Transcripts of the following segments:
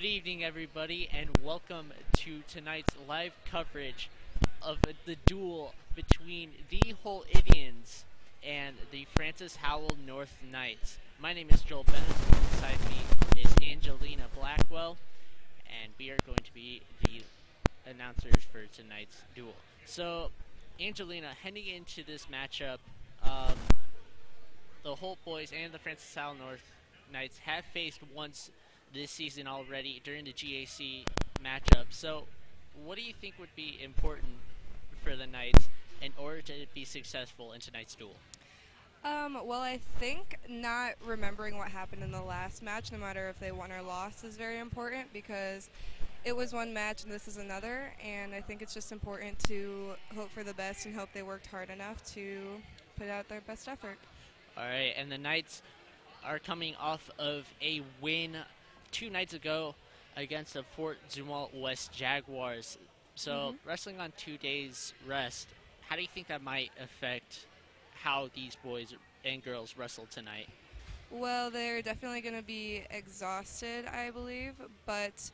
Good evening, everybody, and welcome to tonight's live coverage of the duel between the Holt Indians and the Francis Howell North Knights. My name is Joel Bennett. Alongside me is Angelina Blackwell, and we are going to be the announcers for tonight's duel. So, Angelina, heading into this matchup, the Holt boys and the Francis Howell North Knights have faced once this season already during the GAC matchup. So, what do you think would be important for the Knights in order to be successful in tonight's duel? Well, I think not remembering what happened in the last match, no matter if they won or lost, is very important because it was one match and this is another, and I think it's just important to hope for the best and hope they worked hard enough to put out their best effort. All right, and the Knights are coming off of a win 2 nights ago against the Fort Zumwalt West Jaguars. So, wrestling on 2 days rest, how do you think that might affect how these boys and girls wrestle tonight? Well, they're definitely going to be exhausted, I believe, but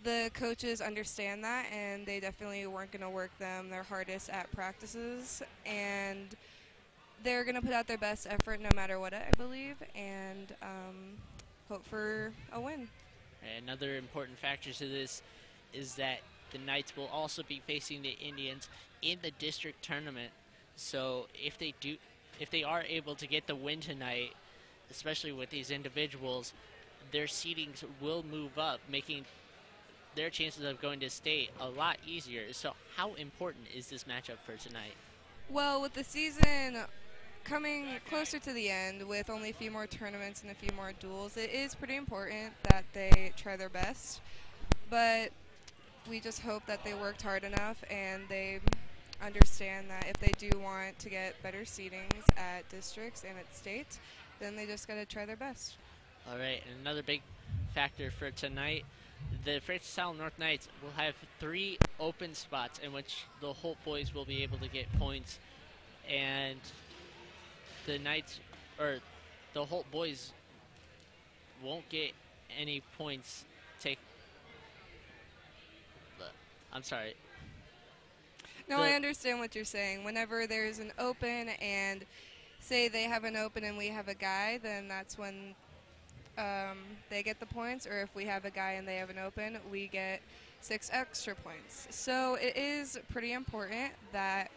the coaches understand that, and they definitely weren't going to work them their hardest at practices, and they're going to put out their best effort no matter what, I believe, and hope for a win. Another important factor to this is that the Knights will also be facing the Indians in the district tournament. So if they are able to get the win tonight, especially with these individuals, their seedings will move up, making their chances of going to state a lot easier. So how important is this matchup for tonight? Well, with the season coming closer to the end, with only a few more tournaments and a few more duels, it is pretty important that they try their best. But we just hope that they worked hard enough and they understand that if they do want to get better seedings at districts and at state, then they just got to try their best. All right, and another big factor for tonight, the Francis Howell North Knights will have 3 open spots in which the Holt boys will be able to get points, and the Knights, or the Holt boys, won't get any points. I'm sorry. No, I understand what you're saying. Whenever there's an open and say they have an open and we have a guy, then that's when they get the points, or if we have a guy and they have an open, we get 6 extra points. So it is pretty important that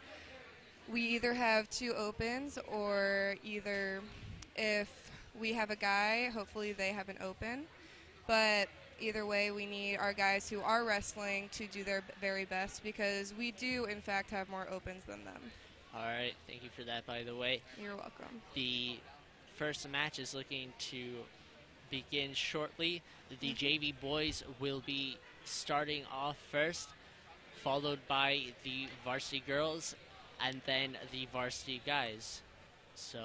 we either have 2 opens, or either if we have a guy, hopefully they have an open. But either way, we need our guys who are wrestling to do their very best because we do, in fact, have more opens than them. All right, thank you for that, by the way. You're welcome. The first match is looking to begin shortly. The JV boys will be starting off first, followed by the varsity girls, and then the varsity guys. So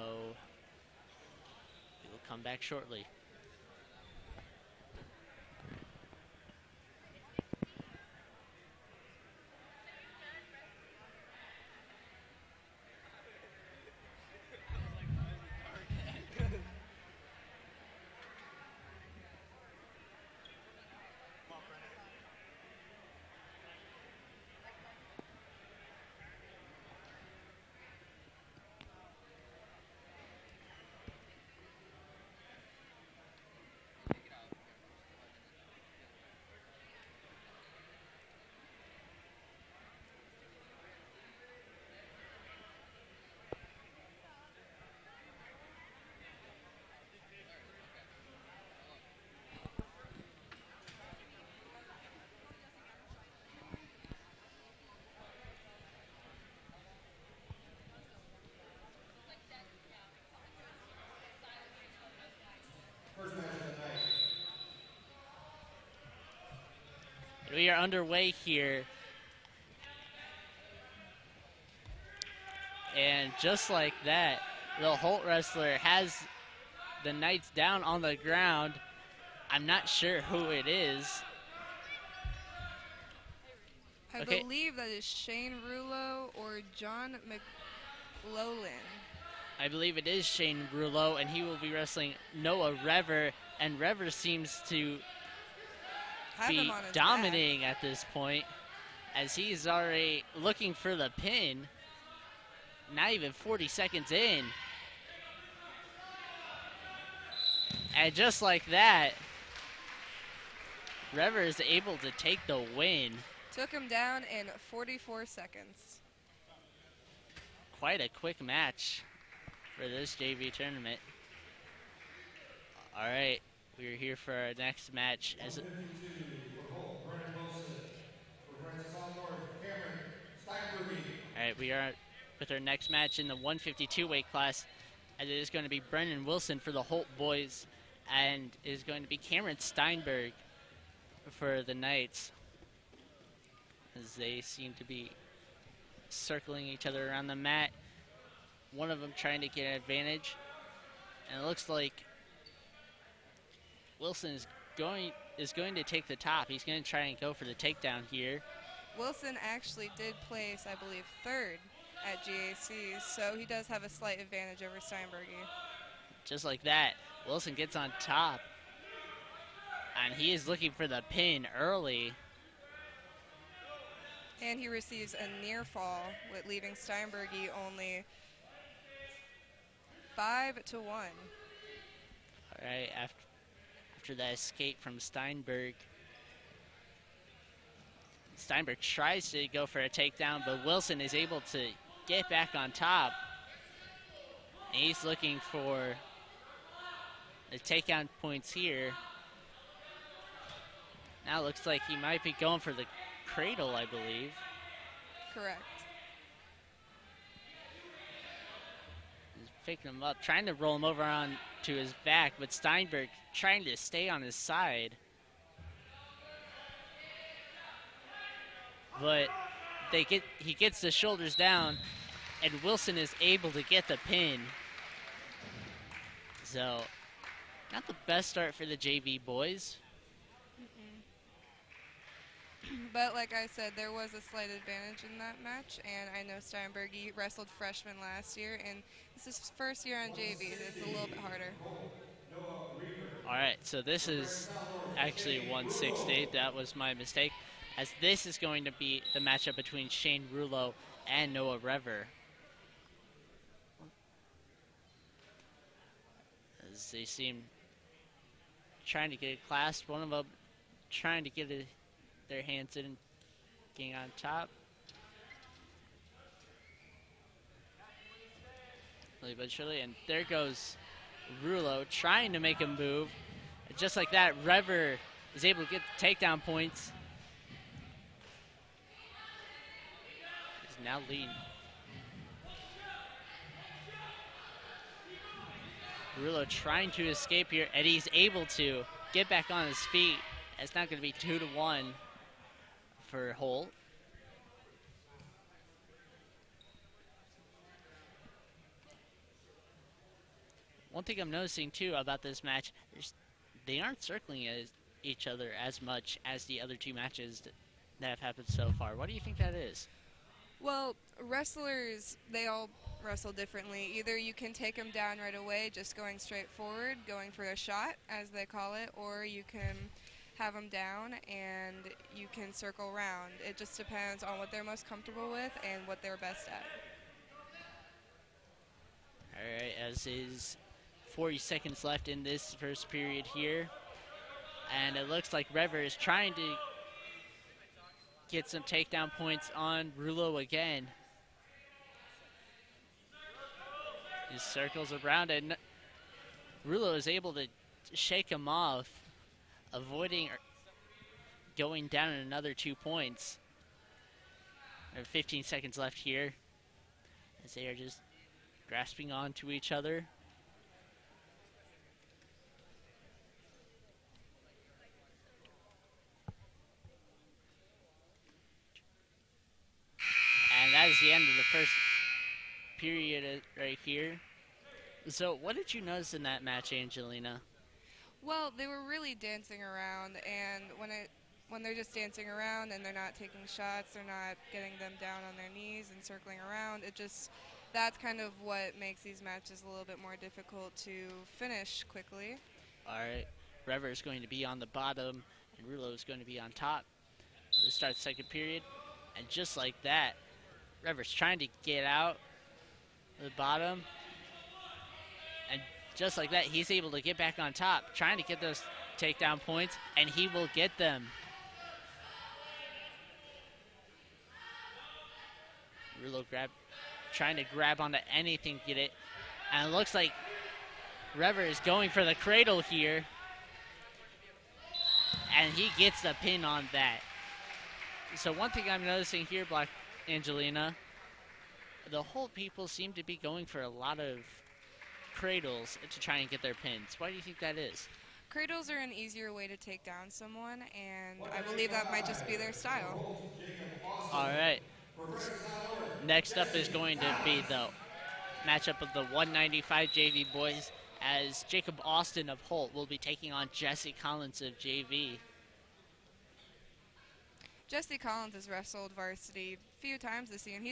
we will come back shortly. We are underway here. And just like that, the Holt wrestler has the Knights down on the ground. I'm not sure who it is. I believe that is Shane Rulo or John McLaughlin. I believe it is Shane Rouleau, and he will be wrestling Noah Rever, and Rever seems to Have him be on his back. dominating at this point, as he's already looking for the pin. Not even 40 seconds in. And just like that, Rever is able to take the win. Took him down in 44 seconds. Quite a quick match for this JV tournament. All right, we're here for our next match. As 152 for Holt, Brennan Wilson. For Francis Howell North, Cameron Steinbergy. all right, we are with our next match in the 152 weight class, as it is going to be Brennan Wilson for the Holt boys, and it is going to be Cameron Steinberg for the Knights, as they seem to be circling each other around the mat. One of them trying to get an advantage, and it looks like Wilson is going to take the top. He's going to try and go for the takedown here. Wilson actually did place, I believe, third at GAC, so he does have a slight advantage over Steinbergy. Just like that, Wilson gets on top, and he is looking for the pin early. And he receives a near fall, with leaving Steinbergy only 5-1. All right, after that escape from Steinberg, Steinberg tries to go for a takedown, but Wilson is able to get back on top. And he's looking for the takedown points here. Now it looks like he might be going for the cradle, I believe. Correct. He's picking him up, trying to roll him over on to his back, but Steinberg trying to stay on his side. But he gets the shoulders down, and Wilson is able to get the pin. So, not the best start for the JV boys. But like I said, there was a slight advantage in that match, and I know Steinbergy wrestled freshman last year, and this is his first year on JV. It's a little bit harder. All right, so this is actually 160. That was my mistake, as this is going to be the matchup between Shane Rulo and Noah Rever. As they seem trying to get a clasp, one of them trying to get their hands in, getting on top. Slowly but surely, and there goes Rulo trying to make him move. And just like that, Rever is able to get the takedown points. He's now leading. Rulo trying to escape here, and he's able to get back on his feet. It's not going to be 2-1 for Holt. One thing I'm noticing too about this match is they aren't circling each other as much as the other two matches that have happened so far. What do you think that is? Well, wrestlers, they all wrestle differently. Either you can take them down right away, just going straight forward, going for a shot, as they call it, or you can have them down and you can circle around. It just depends on what they're most comfortable with and what they're best at. All right, as is 40 seconds left in this first period here. And it looks like Rever is trying to get some takedown points on Rulo again. He circles around, and Rulo is able to shake him off, avoiding going down another 2 points. There are 15 seconds left here, as they are just grasping onto each other. And that is the end of the first period right here. So what did you notice in that match, Angelina? Well, they were really dancing around, and when they're just dancing around and they're not taking shots, they're not getting them down on their knees and circling around, that's kind of what makes these matches a little bit more difficult to finish quickly. All right, Rever is going to be on the bottom, And Rulo is going to be on top to start the second period. And just like that, Revers trying to get out of the bottom. And just like that, he's able to get back on top, trying to get those takedown points, and he will get them. Rulo trying to grab onto anything to get it. And it looks like Rever is going for the cradle here. And he gets the pin on that. So one thing I'm noticing here, Black Angelina, the Holt people seem to be going for a lot of cradles to try and get their pins. Why do you think that is? Cradles are an easier way to take down someone, and I believe that might just be their style. All right. Next up is going to be the matchup of the 195 JV boys, as Jacob Austin of Holt will be taking on Jesse Collins of JV. Jesse Collins has wrestled varsity a few times this year, and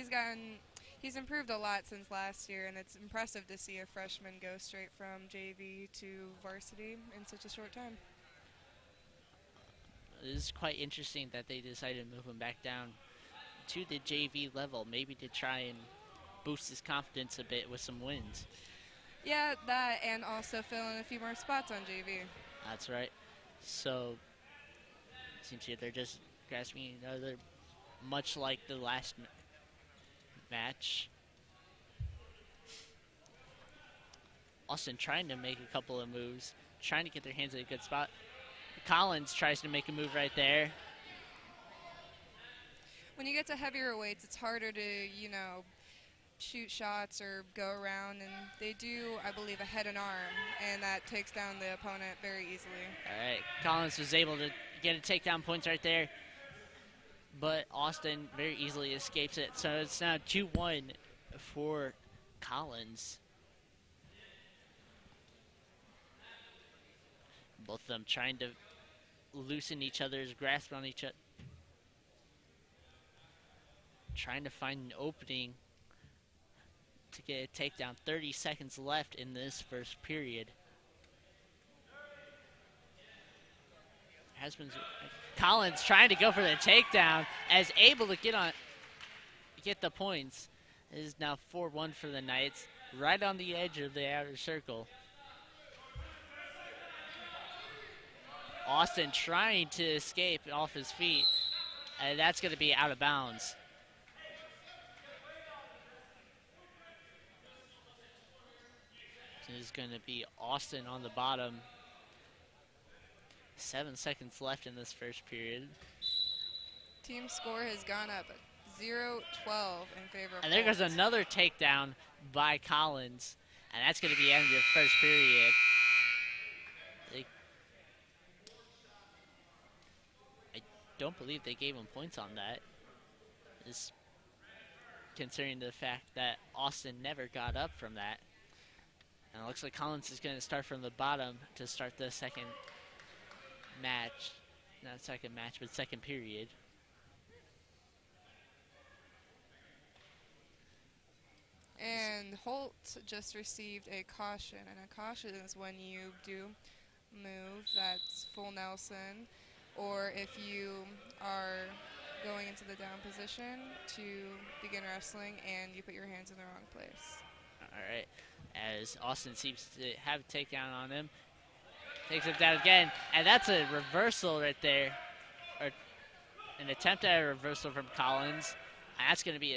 he's improved a lot since last year, and it's impressive to see a freshman go straight from JV to varsity in such a short time. It is quite interesting that they decided to move him back down to the JV level, maybe to try and boost his confidence a bit with some wins. Yeah, that, and also fill in a few more spots on JV. That's right. So, it seems here they're just grasping another, much like the last match. Austin trying to make a couple of moves, trying to get their hands in a good spot. Collins tries to make a move right there. When you get to heavier weights, it's harder to, shoot shots or go around, and they do, I believe, a head and arm, and that takes down the opponent very easily. All right, Collins was able to get a takedown points right there, but Austin very easily escapes it. So it's now 2-1 for Collins. Both of them trying to loosen each other's grasp on each other, trying to find an opening to get a takedown. 30 seconds left in this first period. Collins trying to go for the takedown, as able to get the points. It is now 4-1 for the Knights, right on the edge of the outer circle. Austin trying to escape off his feet, and that's going to be out of bounds. This is going to be Austin on the bottom. 7 seconds left in this first period. Team score has gone up 0-12 in favor of And there goes Holt. another takedown by Collins, and that's going to be the end of the first period. I don't believe they gave him points on that, just considering the fact that Austin never got up from that. And it looks like Collins is going to start from the bottom to start the second match. Not second match, but second period. And Holt just received a caution, and a caution is when you do move that's full Nelson, or if you are going into the down position to begin wrestling and you put your hands in the wrong place. All right, as Austin seems to have a takedown on him. Takes him down again, and that's a reversal right there, or an attempt at a reversal from Collins. And that's going to be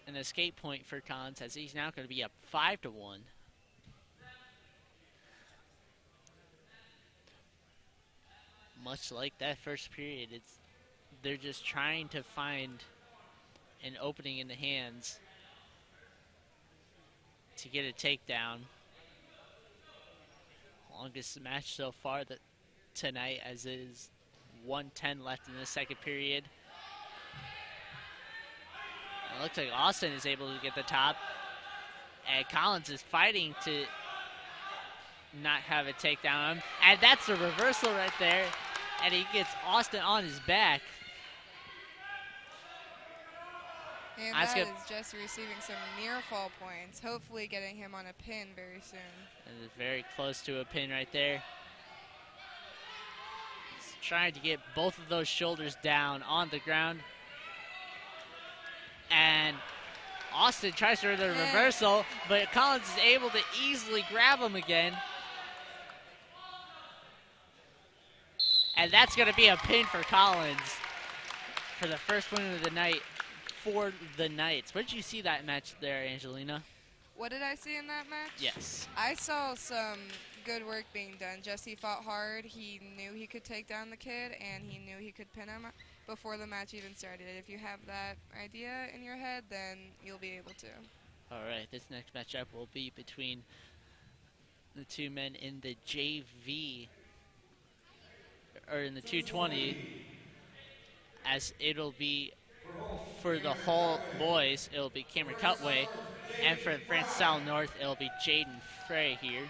an escape point for Collins, as he's now going to be up 5-1. Much like that first period, they're just trying to find an opening in the hands to get a takedown. Longest match so far tonight, as it is 1:10 left in the second period. It looks like Austin is able to get the top, and Collins is fighting to not have a takedown on him, and that's a reversal right there, and he gets Austin on his back. And that is just receiving some near fall points, hopefully getting him on a pin very soon. And it's very close to a pin right there. He's trying to get both of those shoulders down on the ground. And Austin tries for the reversal, but Collins is able to easily grab him again. And that's going to be a pin for Collins for the first win of the night for the Knights. What did you see that match there, Angelina? What did I see in that match? Yes. I saw some good work being done. Jesse fought hard. He knew he could take down the kid, and he knew he could pin him before the match even started. If you have that idea in your head, then you'll be able to. All right, this next matchup will be between the two men in the JV, or in the 220, as it'll be for the Holt boys, it'll be Cameron Cutway, and for the Francis Howell North, it'll be Jaden Frey here.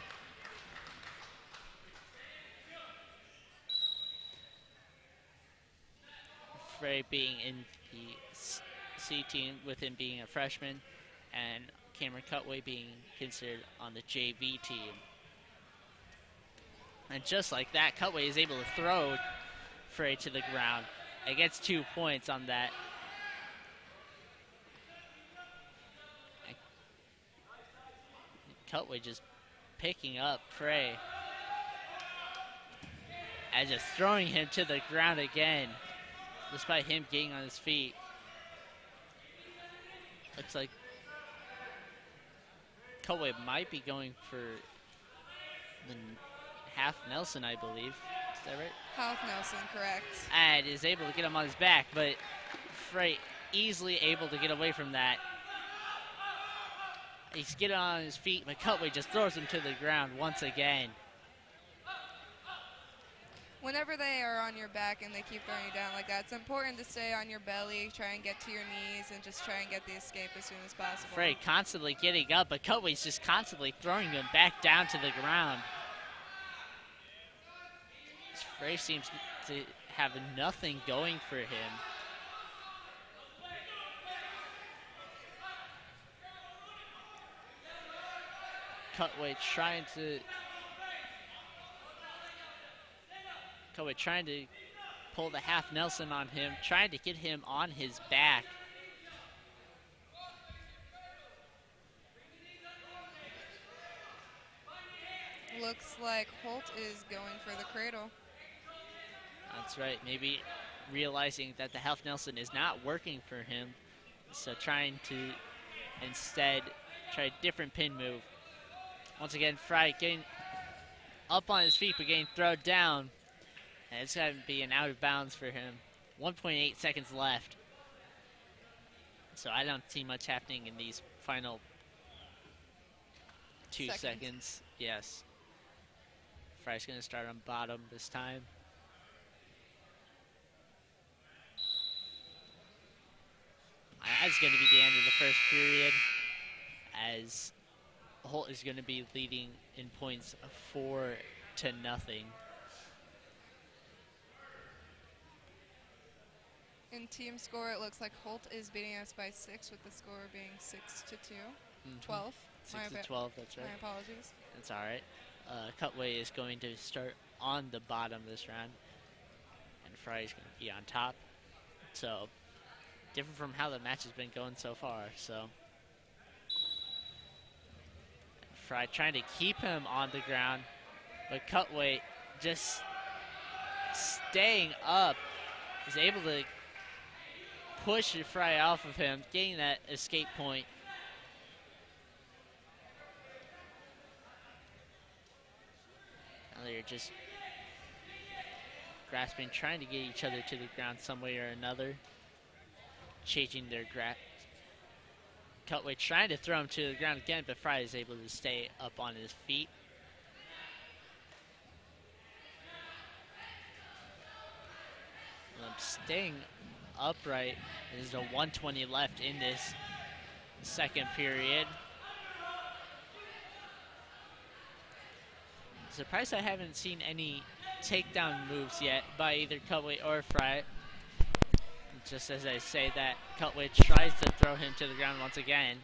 Frey being in the C team with him being a freshman, and Cameron Cutway being considered on the JV team. And just like that, Cutway is able to throw Frey to the ground. It gets 2 points on that. Cutway just picking up Frey and just throwing him to the ground again, despite him getting on his feet. Looks like Cutway might be going for the half Nelson, I believe. Is that right? Half Nelson, correct. And is able to get him on his back, but Frey easily able to get away from that. He's getting on his feet, but Cutway just throws him to the ground once again. Whenever they are on your back and they keep throwing you down like that, it's important to stay on your belly, try and get to your knees, and just try and get the escape as soon as possible. Frey constantly getting up, but Cutway's just constantly throwing him back down to the ground. Frey seems to have nothing going for him. Cutway trying to pull the half Nelson on him, trying to get him on his back. Looks like Holt is going for the cradle. That's right, maybe realizing that the half Nelson is not working for him, so trying to instead try a different pin move. Once again, Frey getting up on his feet but getting thrown down. And it's going to be an out of bounds for him. 1.8 seconds left. So I don't see much happening in these final 2 seconds. Yes. Frey's going to start on bottom this time. That's going to be the end of the first period, as Holt is going to be leading in points 4-0. In team score, it looks like Holt is beating us by 6, with the score being 6-2. 12. 6-12, that's right. My apologies. That's all right. Cutway is going to start on the bottom this round, and Frey is going to be on top. So, different from how the match has been going so far. So, Frey trying to keep him on the ground, but Cutway just staying up is able to push Frey off of him, getting that escape point. Now they're just grasping, trying to get each other to the ground some way or another. Changing their grasp. Cutway trying to throw him to the ground again, but Frey is able to stay up on his feet. Staying upright. There's a 120 left in this second period. Surprised I haven't seen any takedown moves yet by either Cutway or Frey. Just as I say that, Cutway tries to throw him to the ground once again.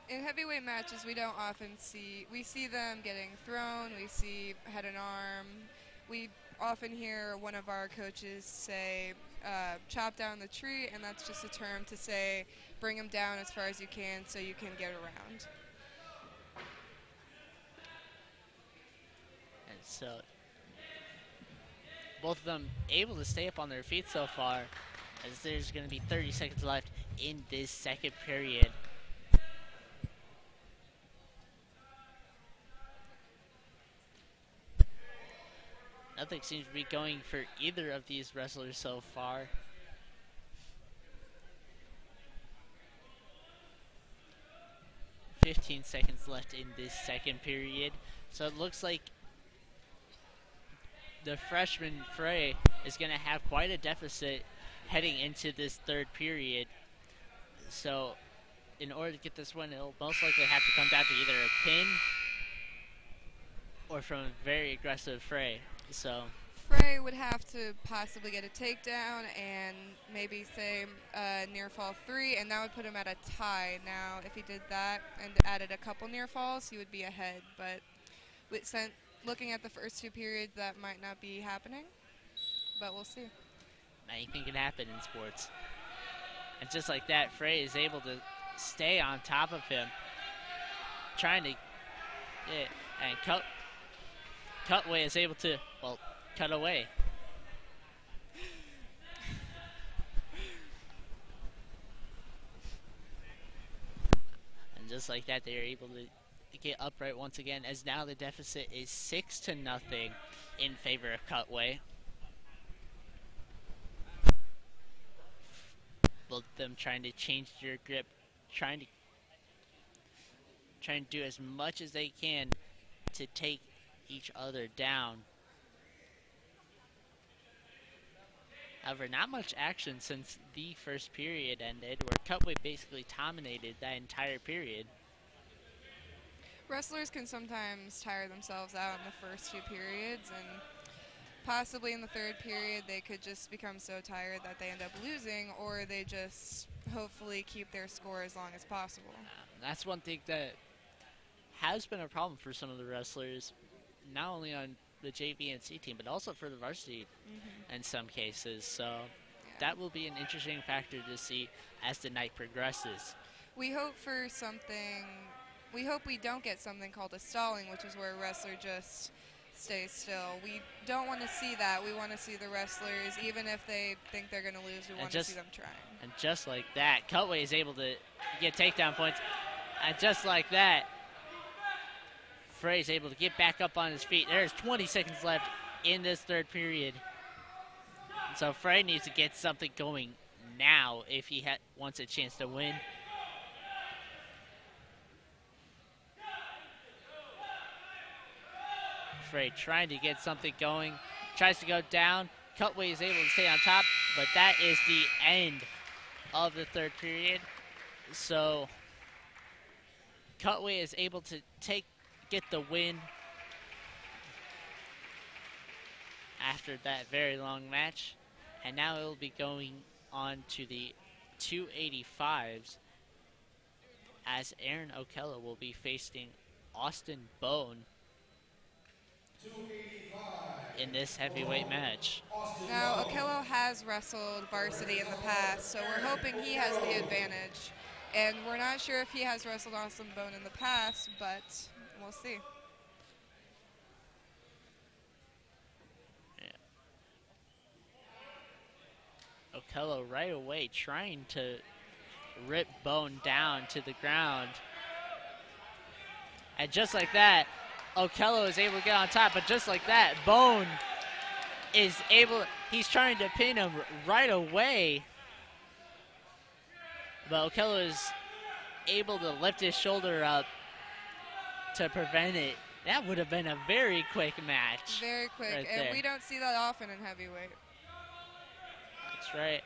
In heavyweight matches, we don't often see them getting thrown. We see head and arm. We often hear one of our coaches say, chop down the tree, and that's just a term to say bring them down as far as you can so you can get around. And so both of them able to stay up on their feet so far, as there's going to be 30 seconds left in this second period. Nothing seems to be going for either of these wrestlers so far. "15 seconds left in this second period. So it looks like the freshman Frey is going to have quite a deficit heading into this third period. So in order to get this one, it'll most likely have to come down to either a pin or from a very aggressive Frey. So Frey would have to possibly get a takedown and maybe say near fall 3, and that would put him at a tie. Now, if he did that and added a couple near falls, he would be ahead. But looking at the first 2 periods, that might not be happening. But we'll see. anything can happen in sports. And just like that, Frey is able to stay on top of him, trying to and Cutway is able to, well, cut away. And just like that, they are able to get upright once again, as now the deficit is 6-0 in favor of Cutway. Both of them trying to change their grip, trying to do as much as they can to take each other down. However, not much action since the first period ended, where Cutway basically dominated that entire period. Wrestlers can sometimes tire themselves out in the first 2 periods, and possibly in the third period they could just become so tired that they end up losing, or they just hopefully keep their score as long as possible. That's one thing that has been a problem for some of the wrestlers, not only on the JV and C team, but also for the varsity in some cases. So that will be an interesting factor to see as the night progresses. We hope for something. We hope we don't get something called a stalling, which is where a wrestler just stays still. We don't want to see that. We want to see the wrestlers, even if they think they're going to lose, we want to see them trying. And just like that, Cutway is able to get takedown points. And just like that, Frey's able to get back up on his feet. There's 20 seconds left in this third period. And so Frey needs to get something going now if he wants a chance to win. Frey trying to get something going, tries to go down. Cutway is able to stay on top, but that is the end of the third period. So Cutway is able to get the win after that very long match. And now it will be going on to the 285s, as Aaron Okello will be facing Austin Bone in this heavyweight match. Now, Okello has wrestled varsity in the past, so we're hoping he has the advantage. And we're not sure if he has wrestled Austin Bone in the past, but we'll see. Okello right away trying to rip Bone down to the ground. And just like that, Okello is able to get on top, but just like that, Bone is he's trying to pin him right away. But Okello is able to lift his shoulder up to prevent it. That would have been a very quick match. Very quick, right and there. we don't see that often in heavyweight. That's right.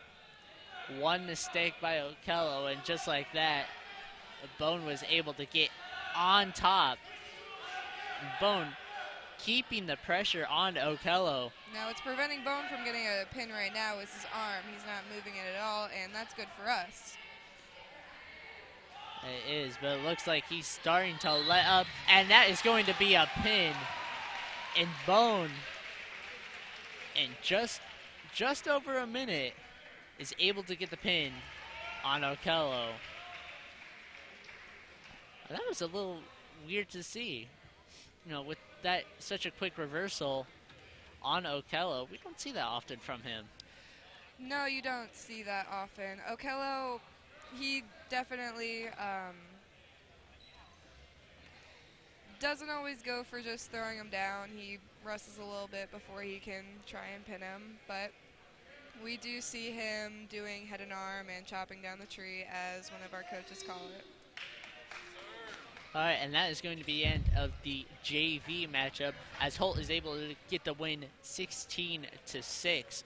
One mistake by Okello, and just like that, Bone was able to get on top. Bone keeping the pressure on Okello. Now, what's preventing Bone from getting a pin right now is his arm. He's not moving it at all, and that's good for us. It is, but it looks like he's starting to let up, and that is going to be a pin. And Bone and just over a minute is able to get the pin on Okello. That was a little weird to see. With that such a quick reversal on Okello, we don't see that often from him. No, you don't see that often. Okello, he definitely doesn't always go for just throwing him down. He wrestles a little bit before he can try and pin him, but we do see him doing head and arm and chopping down the tree, as one of our coaches call it. All right, and that is going to be the end of the JV matchup, as Holt is able to get the win 16-6.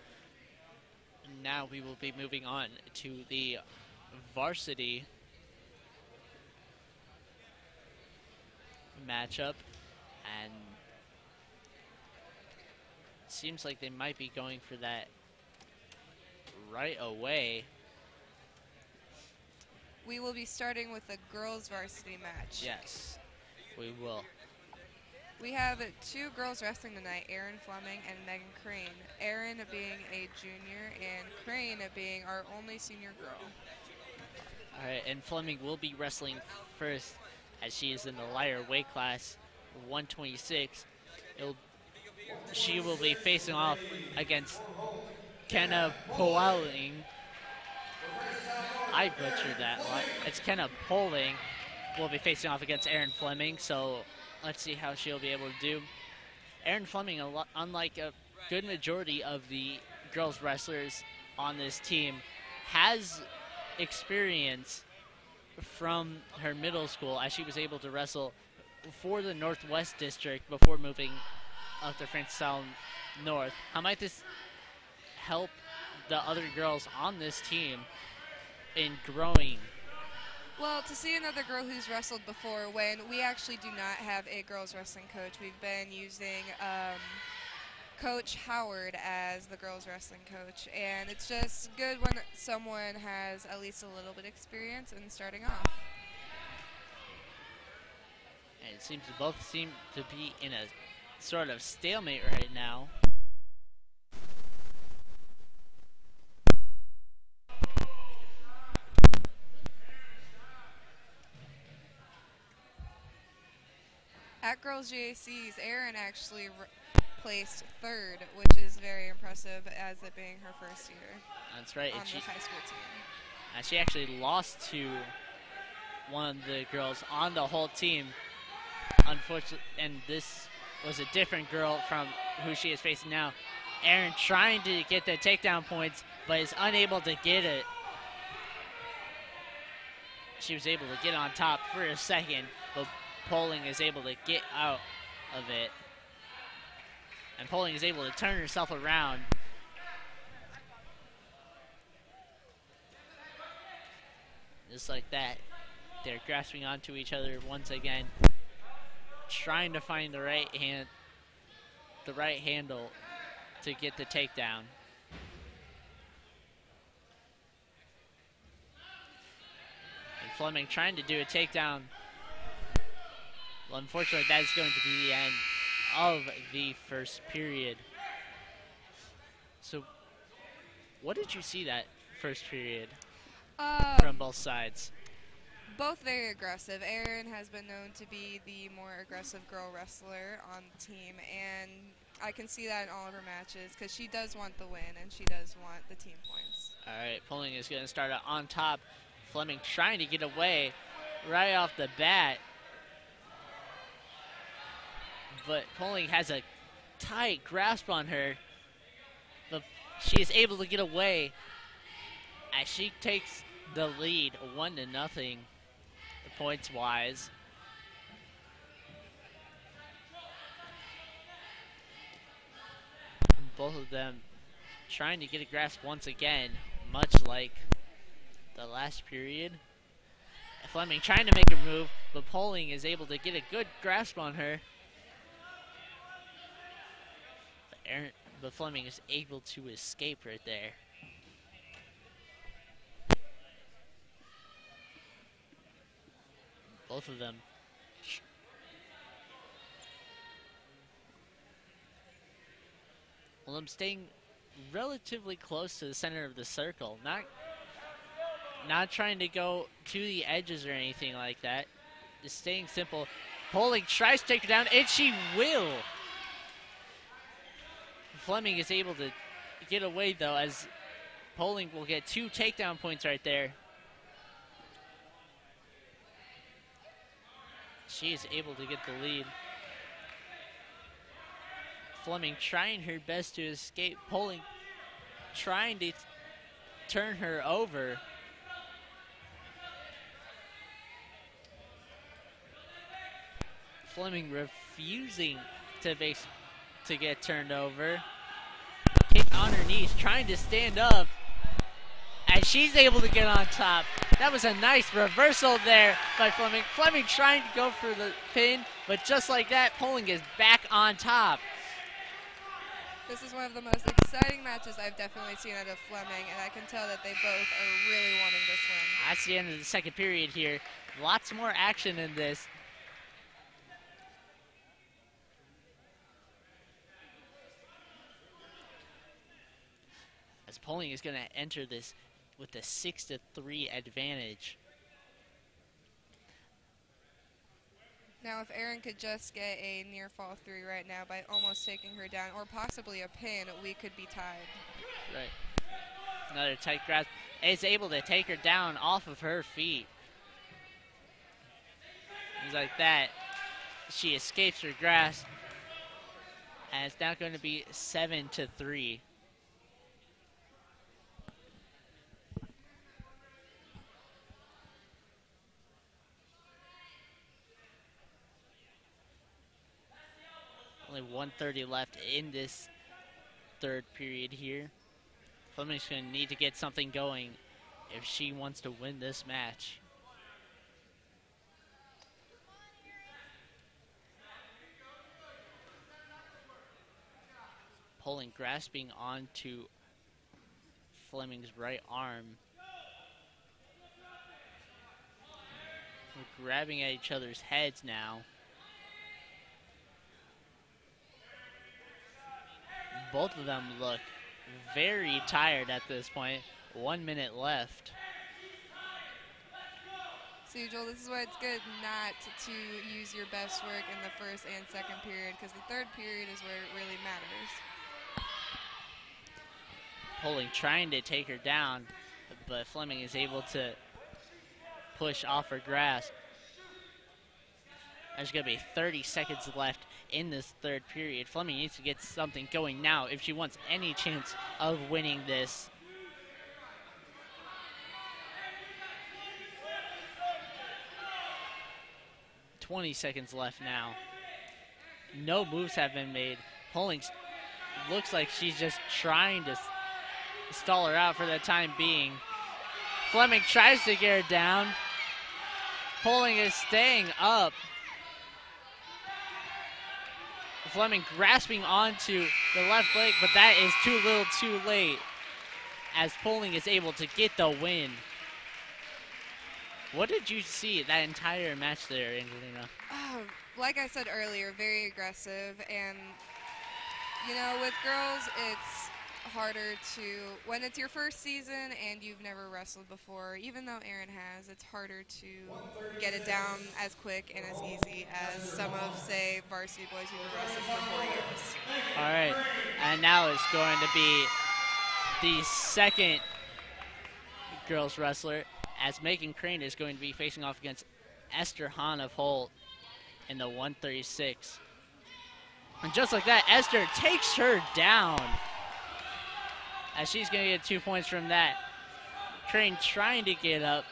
Now we will be moving on to the varsity matchup, and it seems like they might be going for that right away. We will be starting with the girls varsity match. Yes, we will. We have two girls wrestling tonight, Erin Fleming and Megan Crane. Erin being a junior and Crane being our only senior girl. All right, and Fleming will be wrestling first, as she is in the lighter weight class, 126. She will be facing off against Kenna Poling. I butchered that. It's Kenna Poling. Will be facing off against Erin Fleming, so let's see how she'll be able to do. Erin Fleming, unlike a good majority of the girls wrestlers on this team, has experience from her middle school, as she was able to wrestle for the Northwest District before moving up to Francis Howell North. How might this help the other girls on this team in growing? Well, to see another girl who's wrestled before, when we actually do not have a girls wrestling coach. We've been using Coach Howard as the girls wrestling coach, and it's just good when someone has at least a little bit of experience in starting off. And it seems both seem to be in a sort of stalemate right now. At girls JACs, Erin actually placed third, which is very impressive, as it being her first year. That's right. On the high school team. And she actually lost to one of the girls on the whole team, unfortunately, and this was a different girl from who she is facing now. Erin trying to get the takedown points, but is unable to get it. She was able to get on top for a second, but Poling is able to get out of it. And Poling is able to turn herself around. Just like that, they're grasping onto each other once again, trying to find the right handle to get the takedown. And Fleming trying to do a takedown. Well, unfortunately, that is going to be the end of the first period. So, what did you see that first period from both sides? Both very aggressive. Erin has been known to be the more aggressive girl wrestler on the team, and I can see that in all of her matches, because she does want the win and she does want the team points. All right, Poling is going to start out on top. Fleming trying to get away right off the bat. But Poling has a tight grasp on her. But she is able to get away as she takes the lead 1-0 points-wise. Both of them trying to get a grasp once again, much like the last period. Fleming trying to make a move, but Poling is able to get a good grasp on her. But Fleming is able to escape right there. Both of them Well, I'm staying relatively close to the center of the circle. Not trying to go to the edges or anything like that. Just staying simple. Poling tries to take her down, and she will. Fleming is able to get away, though, as Poling will get 2 takedown points right there. She is able to get the lead. Fleming trying her best to escape. Poling trying to turn her over. Fleming refusing to get turned over. Kick on her knees, trying to stand up. And she's able to get on top. That was a nice reversal there by Fleming. Fleming trying to go for the pin, but just like that, Poling is back on top. This is one of the most exciting matches I've definitely seen out of Fleming, and I can tell that they both are really wanting this win. That's the end of the second period here. Lots more action in this. As Poling is going to enter this with a 6-3 advantage. Now, if Erin could just get a near fall 3 right now by almost taking her down, or possibly a pin, we could be tied. Right. Another tight grasp. Is able to take her down off of her feet. Just like that, she escapes her grasp. And it's now going to be 7-3. Only 1:30 left in this third period here. Fleming's going to need to get something going if she wants to win this match. Poling grasping onto Fleming's right arm. We're grabbing at each other's heads now. Both of them look very tired at this point. 1 minute left. See, Joel, this is why it's good not to use your best work in the first and second period, because the third period is where it really matters. Poling trying to take her down, but Fleming is able to push off her grasp. There's going to be 30 seconds left in this third period. Fleming needs to get something going now if she wants any chance of winning this. $20 seconds left now. No moves have been made. Poling looks like she's just trying to stall her out for the time being. Fleming tries to get her down. Poling is staying up. Fleming grasping onto the left leg, but that is too little too late as Poling is able to get the win. What did you see that entire match there, Angelina? Like I said earlier, very aggressive, and you know, with girls, it's harder to, when it's your first season and you've never wrestled before, even though Erin has, it's harder to get it down as quick and as easy as some of, say, varsity boys who've been wrestling for 4 years. All right, and now it's going to be the second girls wrestler, as Megan Crane is going to be facing off against Esther Hahn of Holt in the 136. And just like that, Esther takes her down, as she's going to get 2 points from that. Crane trying to get up.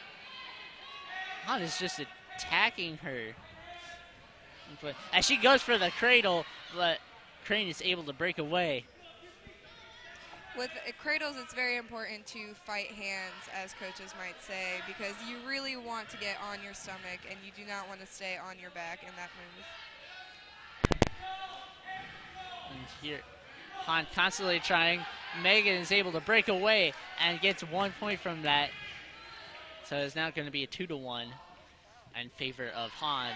Hahn is just attacking her. As she goes for the cradle, but Crane is able to break away. With cradles, it's very important to fight hands, as coaches might say, because you really want to get on your stomach and you do not want to stay on your back in that move. And here, Hahn constantly trying. Megan is able to break away and gets 1 point from that. So it's now going to be a 2-1 in favor of Hahn.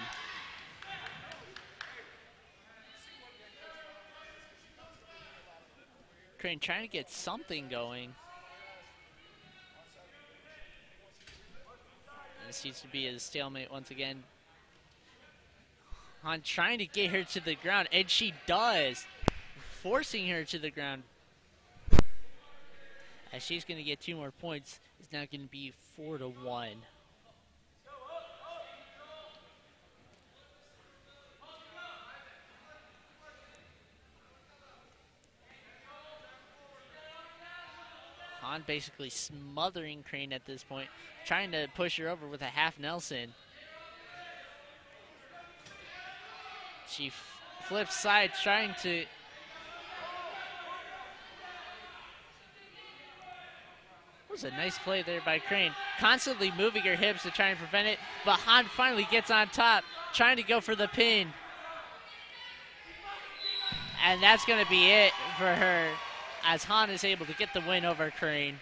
Crane trying to get something going. And it seems to be a stalemate once again. Han trying to get her to the ground, and she does, forcing her to the ground. As she's going to get 2 more points, it's now going to be 4-1. Han basically smothering Crane at this point, trying to push her over with a half Nelson. She flips sides, trying to... It was a nice play there by Crane, constantly moving her hips to try and prevent it, but Han finally gets on top, trying to go for the pin. And that's going to be it for her, as Han is able to get the win over Crane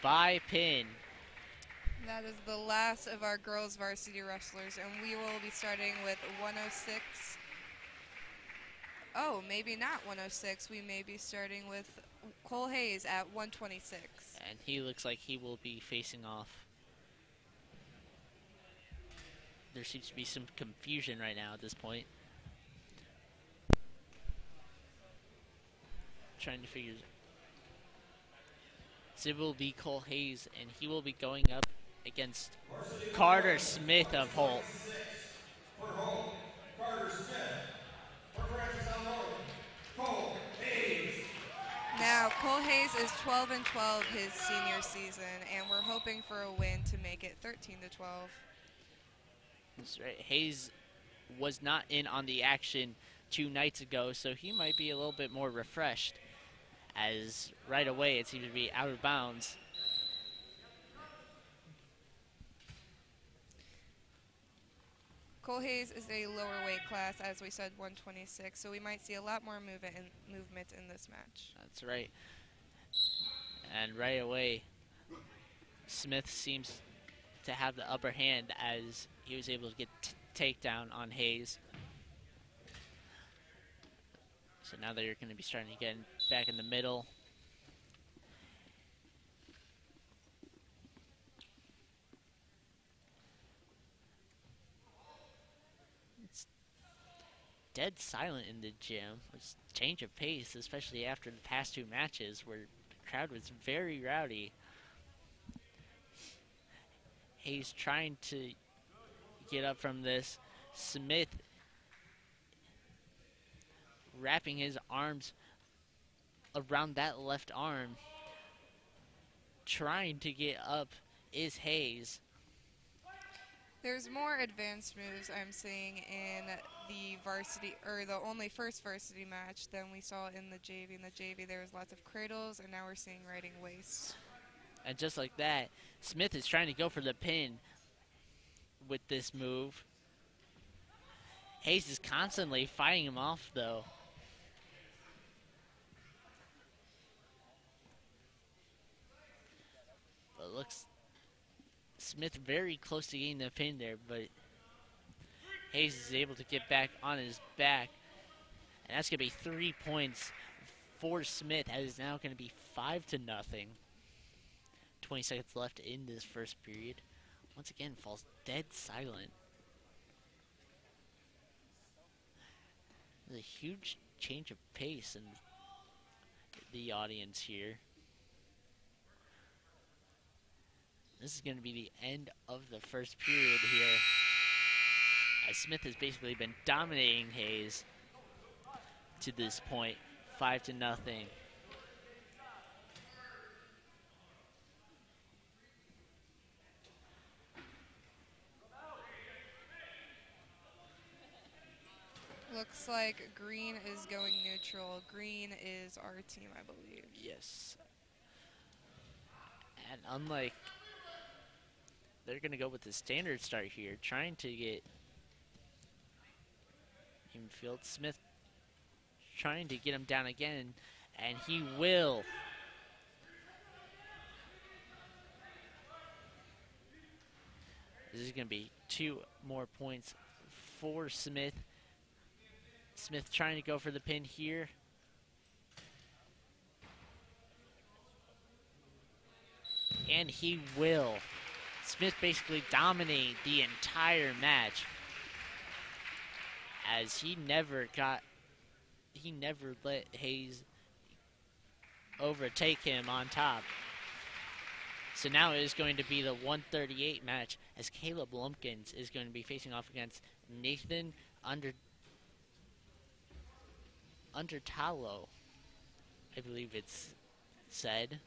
by pin. That is the last of our girls varsity wrestlers, and we will be starting with 106. Oh, maybe not 106. We may be starting with Cole Hayes at 126. And he looks like he will be facing off. There seems to be some confusion right now at this point. Trying to figure... So it will be Cole Hayes, and he will be going up against Carter Smith of Holt. For Holt, Carter Smith. For Francis Howell North, Cole Hayes. Now, Cole Hayes is 12-12 his senior season, and we're hoping for a win to make it 13-12. That's right. Hayes was not in on the action 2 nights ago, so he might be a little bit more refreshed, as right away it seems to be out of bounds. Cole Hayes is a lower weight class, as we said, 126, so we might see a lot more movement in this match. That's right. And right away, Smith seems to have the upper hand as he was able to get takedown on Hayes. So now they're going to be starting to get back in the middle. It's dead silent in the gym. It's a change of pace, especially after the past 2 matches where the crowd was very rowdy. Hayes trying to get up from this. Smith wrapping his arms around that left arm, trying to get up is Hayes. There's more advanced moves I'm seeing in the varsity, or the only first varsity match, than we saw in the JV. In the JV, there was lots of cradles, and now we're seeing riding waist. And just like that, Smith is trying to go for the pin with this move. Hayes is constantly fighting him off, though. But looks Smith very close to getting the pin there, but Hayes is able to get back on his back. And that's going to be 3 points for Smith. That is now going to be 5-0. 20 seconds left in this first period. Once again, falls dead silent. There's a huge change of pace in the audience here. This is going to be the end of the first period here, as Smith has basically been dominating Hayes to this point, 5-0. Looks like green is going neutral. Green is our team, I believe. Yes. And unlike, they're going to go with the standard start here, trying to get infield. Smith trying to get him down again, and he will. This is going to be 2 more points for Smith. Smith trying to go for the pin here. and he will. Smith basically dominated the entire match, as he never let Hayes overtake him on top. So now it is going to be the 138 match, as Caleb Lumpkins is going to be facing off against Nathan Undertalo, I believe it's said.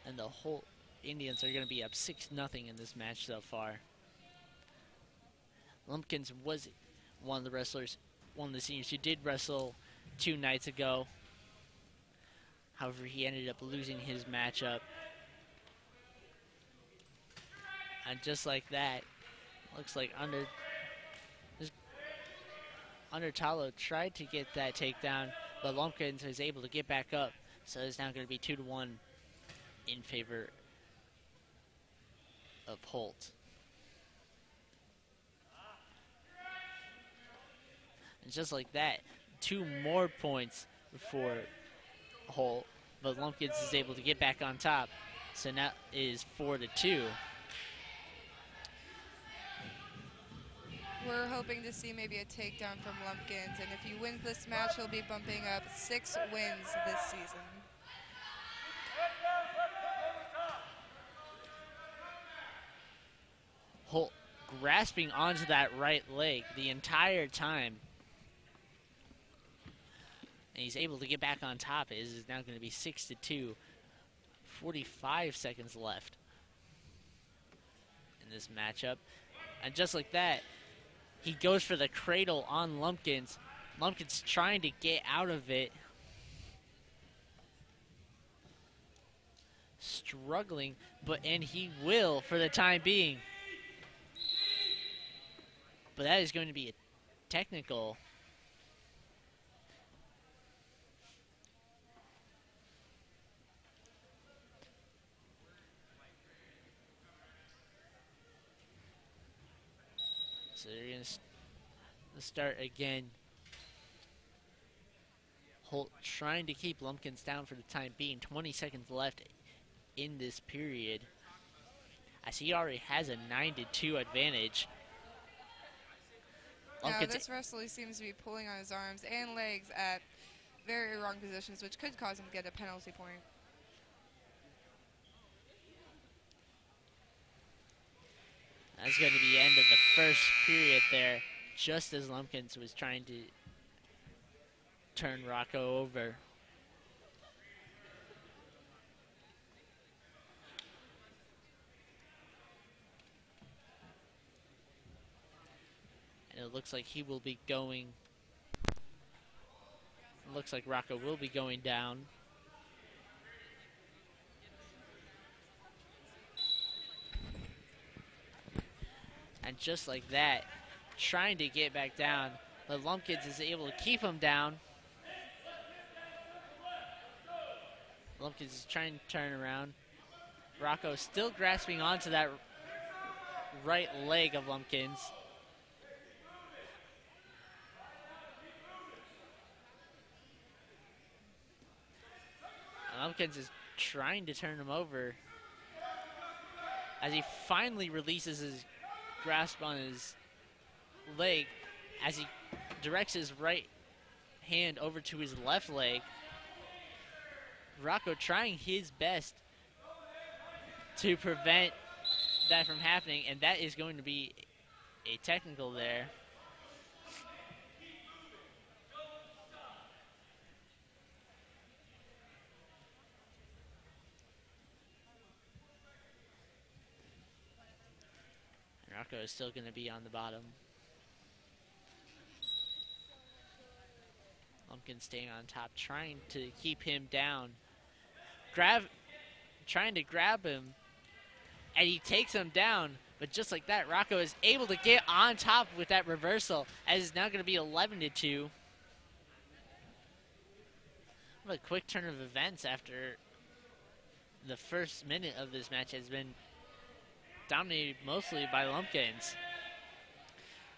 And the Holt Indians are going to be up 6-0 in this match so far. Lumpkins was one of the seniors who did wrestle 2 nights ago. However, he ended up losing his matchup. And just like that, looks like Undertalo tried to get that takedown, but Lumpkins was able to get back up. So it's now going to be 2-1 in favor of Holt. And just like that, 2 more points for Holt, but Lumpkins is able to get back on top. So now it is 4-2. We're hoping to see maybe a takedown from Lumpkins, and if he wins this match, he'll be bumping up 6 wins this season. Holt grasping onto that right leg the entire time. And he's able to get back on top. It is now going to be 6-2. 45 seconds left in this matchup. And just like that, he goes for the cradle on Lumpkins. Lumpkins trying to get out of it. Struggling, and he will for the time being. But that is going to be a technical. So they're going to start again. Holt trying to keep Lumpkins down for the time being. 20 seconds left in this period, as he already has a 9-2 advantage. Now, this wrestler seems to be pulling on his arms and legs at very wrong positions, which could cause him to get a penalty point. That's going to be the end of the first period there, just as Lumpkins was trying to turn Rocco over. And it looks like he will be going. It looks like Rocco will be going down. And just like that, trying to get back down, but Lumpkins is able to keep him down. Lumpkins is trying to turn around. Rocco still grasping onto that right leg of Lumpkins. Lumpkins is trying to turn him over, as he finally releases his grasp on his leg, as he directs his right hand over to his left leg. Rocco trying his best to prevent that from happening, and that is going to be a technical there. Rocco is still going to be on the bottom. Lumpkins staying on top, trying to keep him down. Trying to grab him, and he takes him down. But just like that, Rocco is able to get on top with that reversal, as it's now going to be 11-2. What a quick turn of events after the first minute of this match has been dominated mostly by Lumpkins.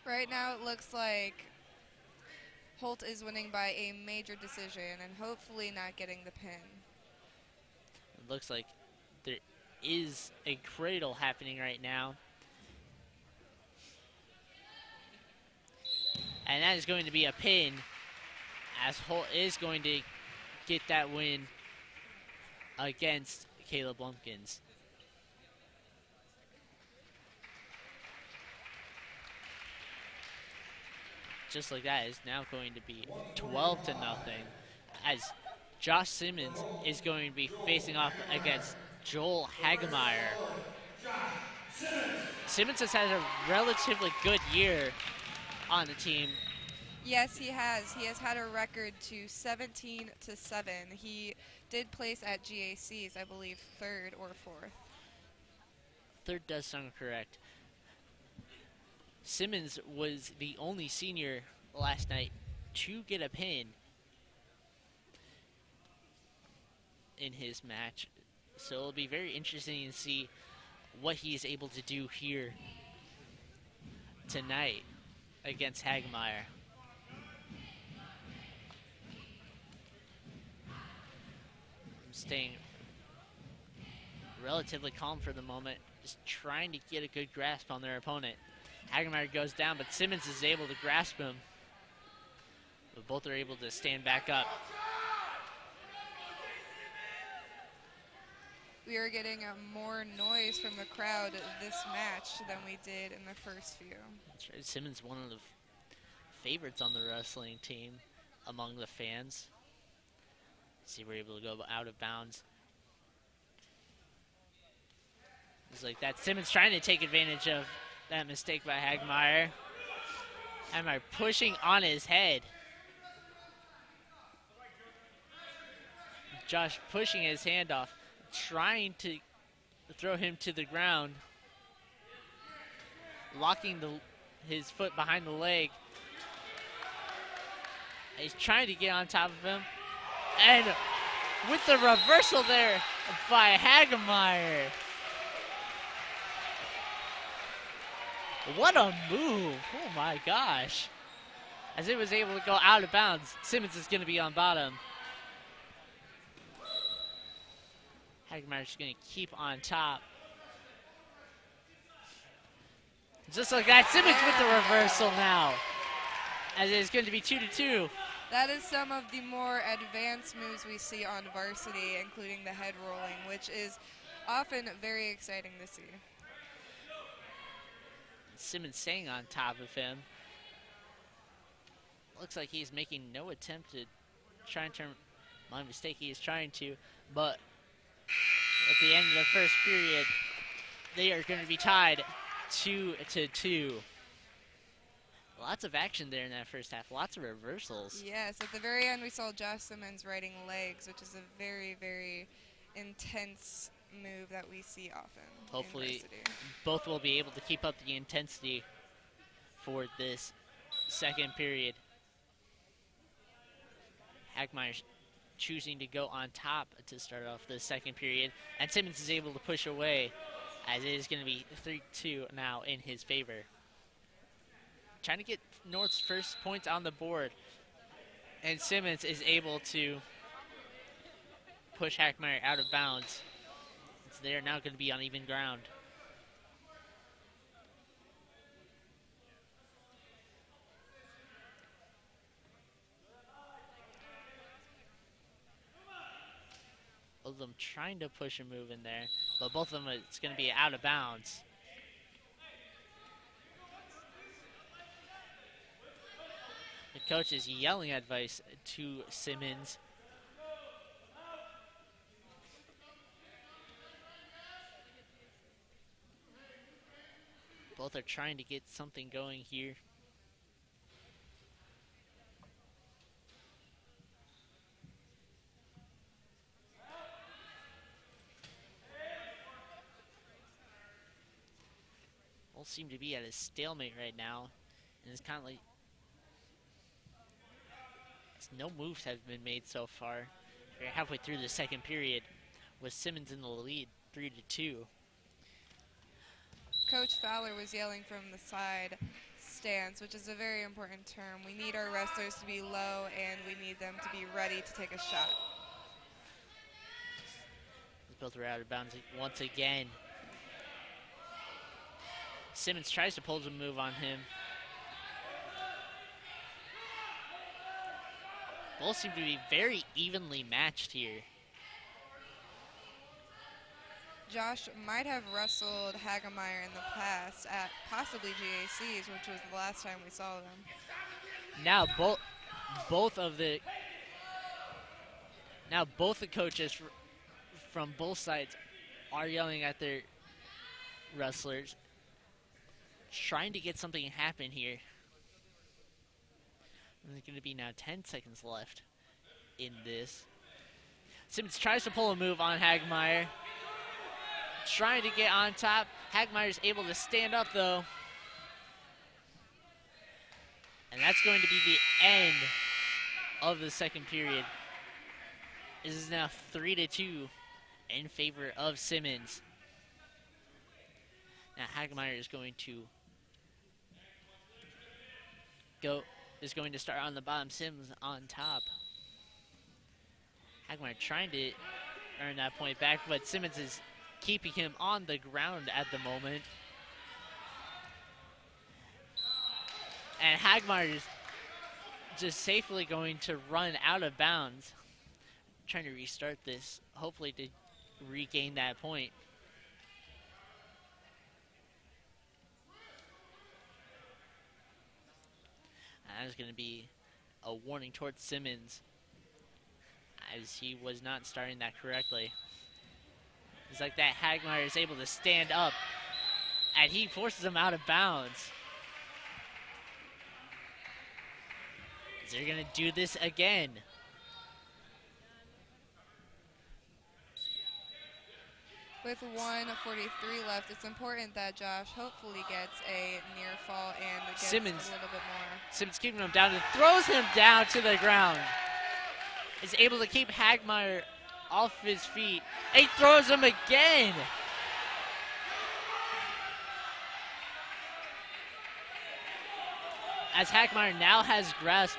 Right now it looks like Holt is winning by a major decision and hopefully not getting the pin. It looks like there is a cradle happening right now. And that is going to be a pin, as Holt is going to get that win against Caleb Lumpkins. Just like that, is now going to be 12-0, as Josh Simmons is going to be facing off against Joel Hagemeyer. Simmons has had a relatively good year on the team. Yes, he has. He has had a record to 17-7. He did place at GACs, I believe, 3rd or 4th. 3rd does sound correct. Simmons was the only senior last night to get a pin in his match. So it'll be very interesting to see what he is able to do here tonight against Hagemeyer. I'm staying relatively calm for the moment, just trying to get a good grasp on their opponent. Hagemeyer goes down, but Simmons is able to grasp him. But both are able to stand back up. We are getting more noise from the crowd this match than we did in the first few. That's right. Simmons, one of the favorites on the wrestling team among the fans. See, we're able to go out of bounds. It's like that. Simmons trying to take advantage of that mistake by Hagemeyer. Hagemeyer pushing on his head. Josh pushing his hand off, trying to throw him to the ground. Locking his foot behind the leg. He's trying to get on top of him. And with the reversal there by Hagemeyer. What a move. Oh my gosh. As it was able to go out of bounds, Simmons is going to be on bottom. Hagemeyer's going to keep on top. Just like that, Simmons with the reversal now. As it is going to be 2-2. That is some of the more advanced moves we see on varsity, including the head rolling, which is often very exciting to see. Simmons staying on top of him. Looks like he's making no attempt to try and turn my mistake. He is trying to, but at the end of the first period, they are going to be tied 2-2. Lots of action there in that first half. Lots of reversals. Yes, at the very end we saw Josh Simmons riding legs, which is a very, very intense move that we see often. Hopefully both will be able to keep up the intensity for this second period. Hagemeyer choosing to go on top to start off the second period, and Simmons is able to push away, as it is going to be 3-2 now in his favor. Trying to get North's first points on the board, and Simmons is able to push Hagemeyer out of bounds. So they are now going to be on even ground. Both of them trying to push a move in there, but both of them, it's going to be out of bounds. The coach is yelling advice to Simmons. Both are trying to get something going here. Both seem to be at a stalemate right now. And it's kind of like no moves have been made so far. We're halfway through the second period with Simmons in the lead, 3-2. Coach Fowler was yelling from the side stance, which is a very important term. We need our wrestlers to be low, and we need them to be ready to take a shot. Both are out of bounds once again. Simmons tries to pull the move on him. Both seem to be very evenly matched here. Josh might have wrestled Hagemeyer in the past at possibly GACs, which was the last time we saw them. Now both the coaches from both sides are yelling at their wrestlers, trying to get something to happen here. There's going to be now 10 seconds left in this. Simmons tries to pull a move on Hagemeyer, trying to get on top. Hagemeyer's able to stand up though. And that's going to be the end of the second period. This is now 3-2 in favor of Simmons. Now Hagemeyer is going to start on the bottom, Simmons on top. Hagemeyer trying to earn that point back, but Simmons is keeping him on the ground at the moment. And Hagemeyer is just safely going to run out of bounds. Trying to restart this, hopefully to regain that point. That is going to be a warning towards Simmons, as he was not starting that correctly. It's like that Hagemeyer is able to stand up, and he forces him out of bounds. Is they're going to do this again. With 1:43 left, it's important that Josh hopefully gets a near fall and gets Simmons, a little bit more. Simmons keeping him down and throws him down to the ground. Is able to keep Hagemeyer off his feet. He throws him again. As Hagemeyer now has grasp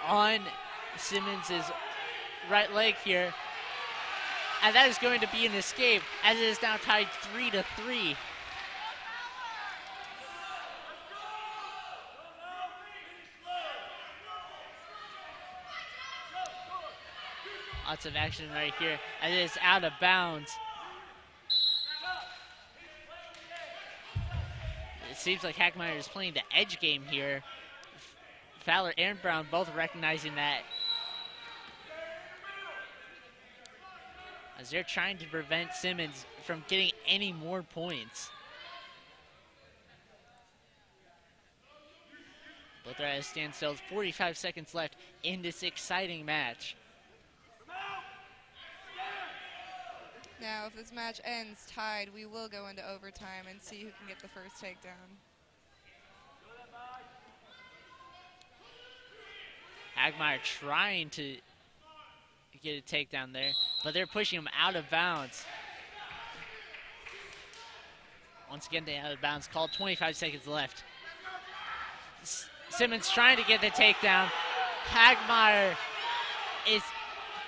on Simmons' right leg here. And that is going to be an escape, as it is now tied 3-3. Lots of action right here, and it is out of bounds. It seems like Hagemeyer is playing the edge game here. Fowler and Brown both recognizing that, as they're trying to prevent Simmons from getting any more points. Both are at a standstill. 45 seconds left in this exciting match. Now, if this match ends tied, we will go into overtime and see who can get the first takedown. Hagemeyer trying to get a takedown there, but they're pushing him out of bounds. Once again, they out of bounds called. 25 seconds left. Simmons trying to get the takedown. Hagemeyer is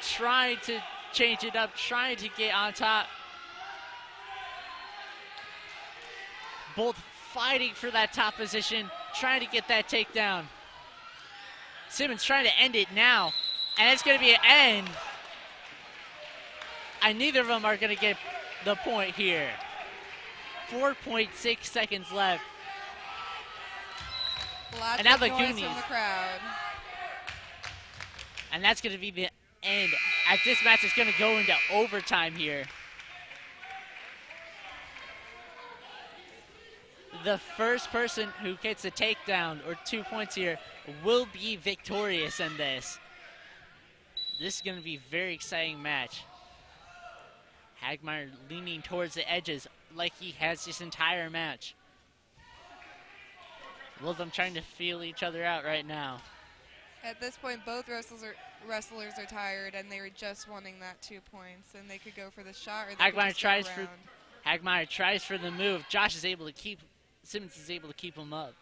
trying to change it up, trying to get on top. Both fighting for that top position, trying to get that takedown. Simmons trying to end it now, and it's going to be an end. And neither of them are going to get the point here. 4.6 seconds left. Lots and now of the noise Goonies. from the crowd. And that's going to be the end, as this match is going to go into overtime here. The first person who gets a takedown or 2 points here will be victorious in this. This is going to be a very exciting match. Hagemeyer leaning towards the edges like he has this entire match. Both of them trying to feel each other out right now. At this point, both wrestlers are tired, and they were just wanting that 2 points, and they could go for the shot or they could Hagemeyer just tries go for around. Hagmeyer tries for the move. Simmons is able to keep him up.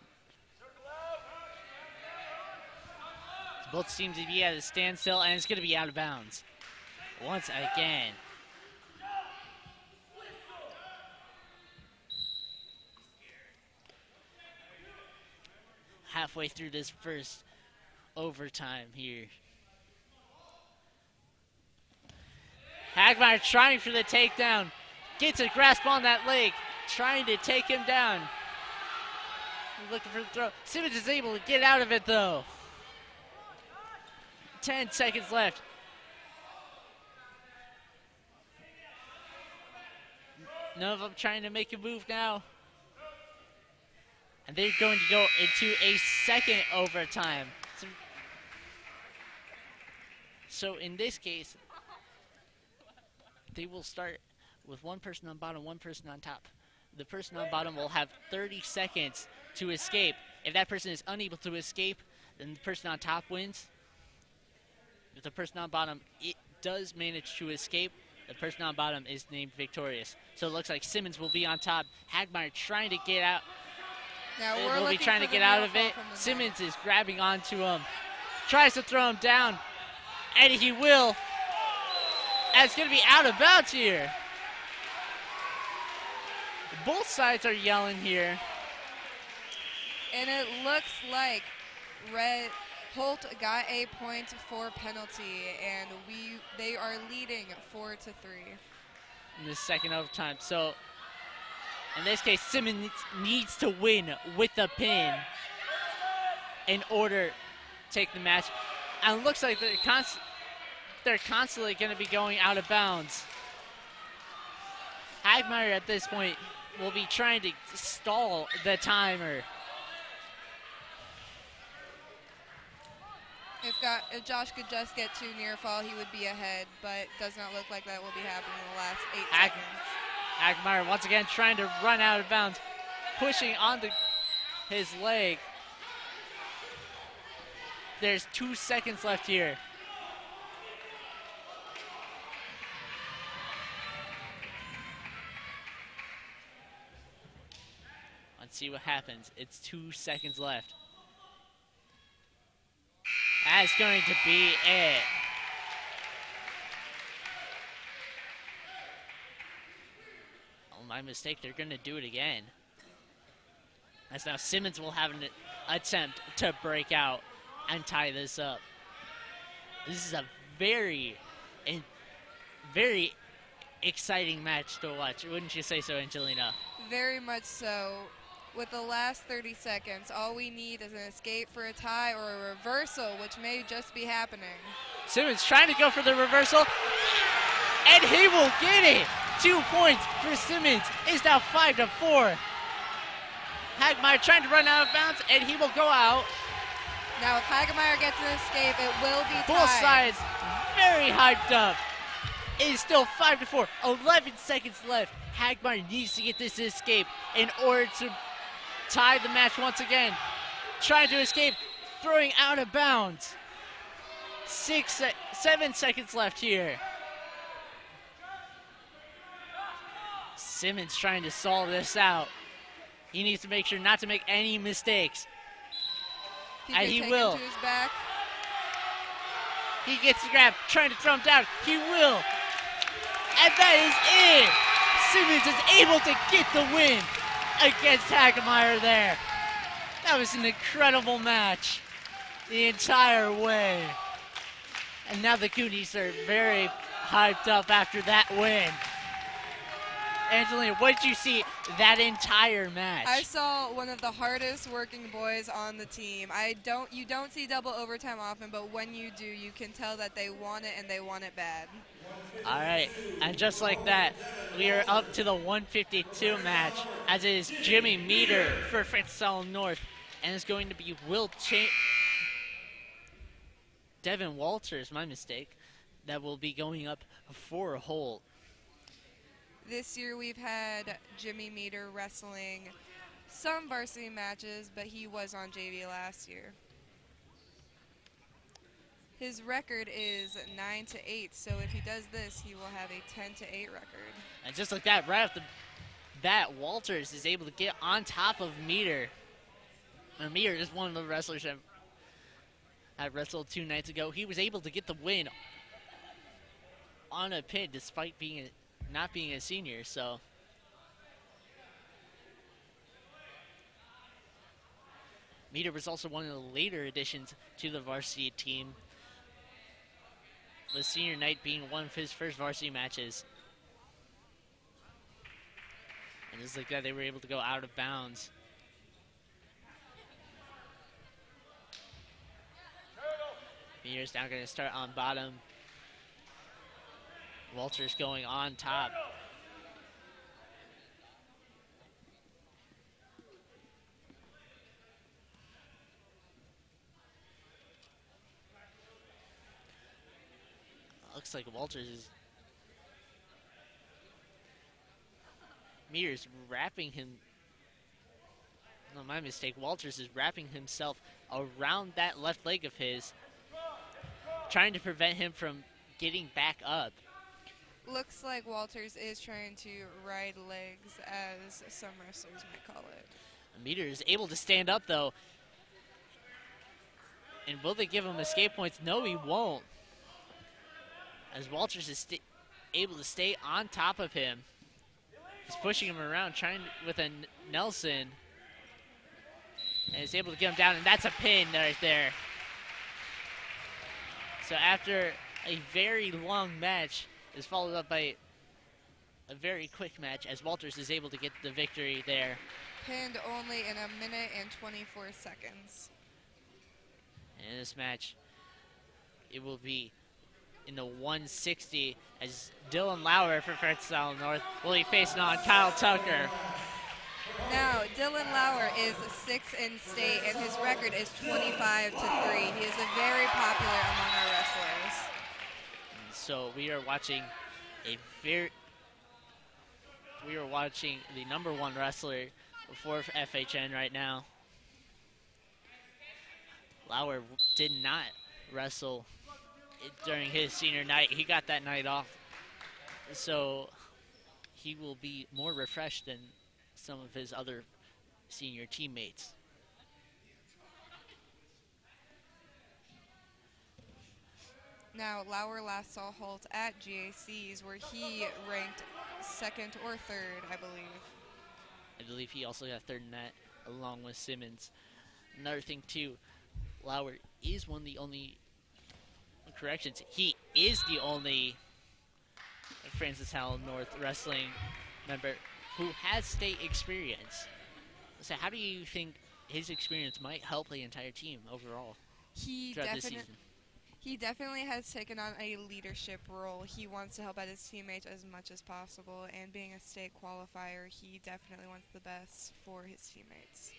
Both teams to be at a standstill, and it's going to be out of bounds once again. Halfway through this first overtime here. Hagmeyer trying for the takedown. Gets a grasp on that leg, trying to take him down. Looking for the throw. Simmons is able to get out of it, though. 10 seconds left. None of them trying to make a move now. And they're going to go into a second overtime. So in this case, they will start with one person on bottom, one person on top. The person on bottom will have 30 seconds to escape. If that person is unable to escape, then the person on top wins. If the person on bottom does manage to escape, the person on bottom is named victorious. So it looks like Simmons will be on top. Hagmeyer trying to get out. Now will be trying to get out of it. Simmons is grabbing onto him. Tries to throw him down. And he will. And it's going to be out of bounds here. Both sides are yelling here. And it looks like Holt got a point for penalty, and they are leading 4-3 in the second overtime. So in this case, Simmons needs to win with a pin in order to take the match. And it looks like they're constantly going to be going out of bounds. Hagmeyer at this point will be trying to stall the timer. If Josh could just get to near fall, he would be ahead, but does not look like that will be happening in the last 8 seconds. Hagmeyer once again trying to run out of bounds, pushing onto his leg. There's 2 seconds left here. Let's see what happens. It's 2 seconds left. That's going to be it. Oh, my mistake. They're going to do it again. As now Simmons will have an attempt to break out and tie this up. This is a very exciting match to watch. Wouldn't you say so, Angelina? Very much so. With the last 30 seconds, all we need is an escape for a tie or a reversal, which may just be happening. Simmons trying to go for the reversal, and he will get it. 2 points for Simmons. It's now 5-4. Hagmeyer trying to run out of bounds, and he will go out. Now, if Hagmeyer gets an escape, it will be tied. Both sides very hyped up. It is still 5-4. 11 seconds left. Hagmeyer needs to get this escape in order to tie the match once again. Trying to escape, throwing out of bounds. 7 seconds left here. Simmons trying to solve this out. He needs to make sure not to make any mistakes. And he will. Him to his back. He gets the grab, trying to throw him down. He will. And that is it. Simmons is able to get the win against Hagmeyer there. That was an incredible match the entire way. And now the Goonies are very hyped up after that win. Angelina, what did you see that entire match? I saw one of the hardest working boys on the team. You don't see double overtime often, but when you do, you can tell that they want it and they want it bad. All right, and just like that, we are up to the 152 match, as it is Jimmy Meter for Francis Howell North, and it's going to be Devin Walters, my mistake, that will be going up for Holt. This year we've had Jimmy Meter wrestling some varsity matches, but he was on JV last year. His record is 9-8, so if he does this, he will have a 10-8 record. And just like that, right off the that, Walters is able to get on top of Meter. And Meter is one of the wrestlers that I wrestled 2 nights ago. He was able to get the win on a pin despite not being a senior. So Meter was also one of the later additions to the varsity team, with senior night being one of his first varsity matches. And just like that, they were able to go out of bounds. Meter's now going to start on bottom. Walters going on top. Looks like Walters is... Meter's wrapping him... No, my mistake. Walters is wrapping himself around that left leg of his, trying to prevent him from getting back up. Looks like Walters is trying to ride legs, as some wrestlers might call it. Meter is able to stand up, though. And will they give him escape points? No, he won't. As Walters is able to stay on top of him. He's pushing him around, trying with a Nelson. And is able to get him down, and that's a pin right there. So after a very long match, is followed up by a very quick match, as Walters is able to get the victory there. Pinned only in 1 minute and 24 seconds. And in this match, it will be in the 160, as Dylan Lauer for Francis Allen North will be facing on Kyle Tucker. Now, Dylan Lauer is 6th in state, and his record is 25-3. He is a very popular among our wrestlers. And so we are watching the number 1 wrestler for FHN right now. Lauer did not wrestle during his senior night. He got that night off, so he will be more refreshed than some of his other senior teammates. Now, Lauer last saw Holt at GACs, where he ranked 2nd or 3rd, I believe. I believe he also got 3rd in that, along with Simmons. Another thing, too, Lauer is one of the only corrections. He is the only Francis Howell North wrestling member who has state experience. So how do you think his experience might help the entire team overall throughout this season? He definitely has taken on a leadership role. He wants to help out his teammates as much as possible, and being a state qualifier, he definitely wants the best for his teammates.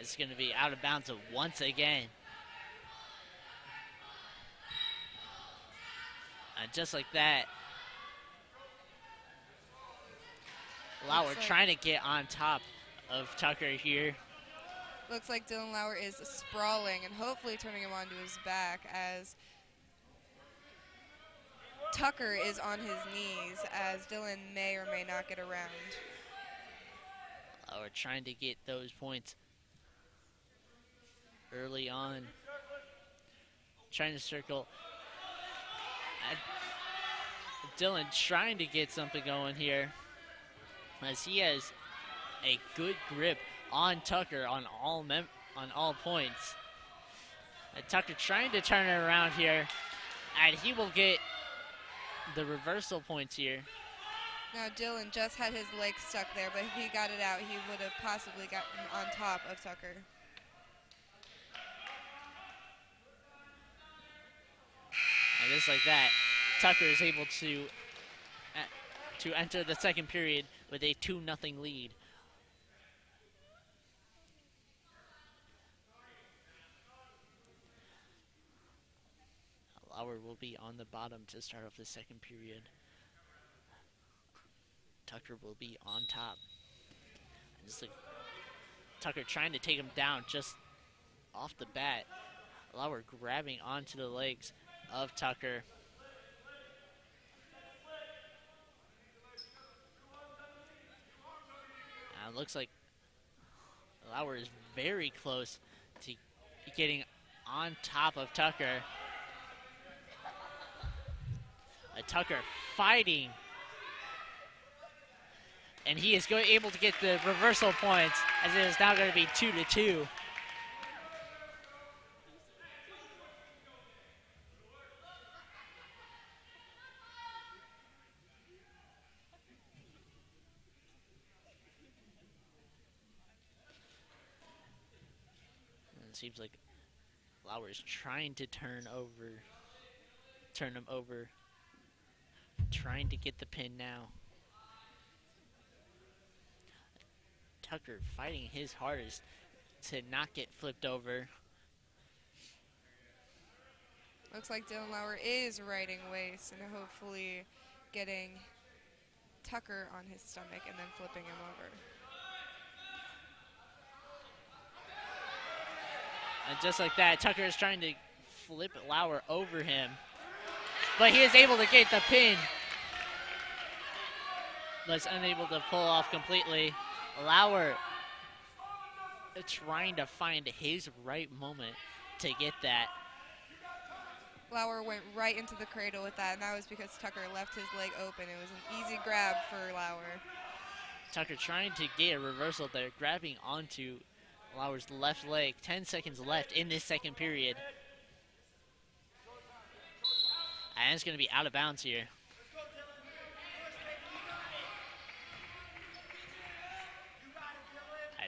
It's going to be out of bounds once again. Just like that, Lauer trying to get on top of Tucker here. Looks like Dylan Lauer is sprawling and hopefully turning him onto his back, as Tucker is on his knees, as Dylan may or may not get around. Lauer trying to get those points early on. Trying to circle. Dylan trying to get something going here, as he has a good grip on Tucker on all points. Tucker trying to turn it around here, and he will get the reversal points here. Now Dylan just had his leg stuck there, but if he got it out, he would have possibly gotten on top of Tucker. And just like that, Tucker is able to enter the second period with a 2-0 lead. Lauer will be on the bottom to start off the second period. Tucker will be on top. Just like Tucker trying to take him down just off the bat. Lauer grabbing onto the legs of Tucker. It looks like Lauer is very close to getting on top of Tucker. Tucker fighting. And he is able to get the reversal points, as it is now going to be 2-2. It seems like Lauer is trying to turn him over, trying to get the pin now. Tucker fighting his hardest to not get flipped over. Looks like Dylan Lauer is riding waist and hopefully getting Tucker on his stomach and then flipping him over. And just like that, Tucker is trying to flip Lauer over him. But he is able to get the pin. But is unable to pull off completely. Lauer trying to find his right moment to get that. Lauer went right into the cradle with that, and that was because Tucker left his leg open. It was an easy grab for Lauer. Tucker trying to get a reversal there, grabbing onto Lauer's left leg. 10 seconds left in this second period. And it's going to be out of bounds here.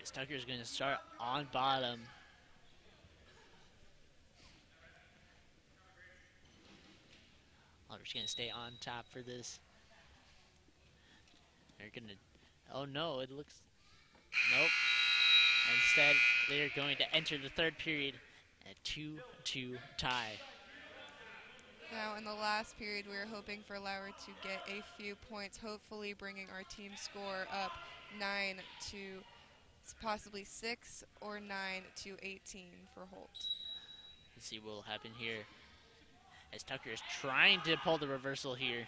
As Tucker's going to start on bottom. Lauer's going to stay on top for this. They're going to... Oh, no, it looks... Nope. Instead, they're going to enter the third period at 2-2 tie. Now, in the last period, we were hoping for Lauer to get a few points, hopefully bringing our team score up 9 to possibly 6 or 9 to 18 for Holt. Let's see what will happen here. As Tucker is trying to pull the reversal here.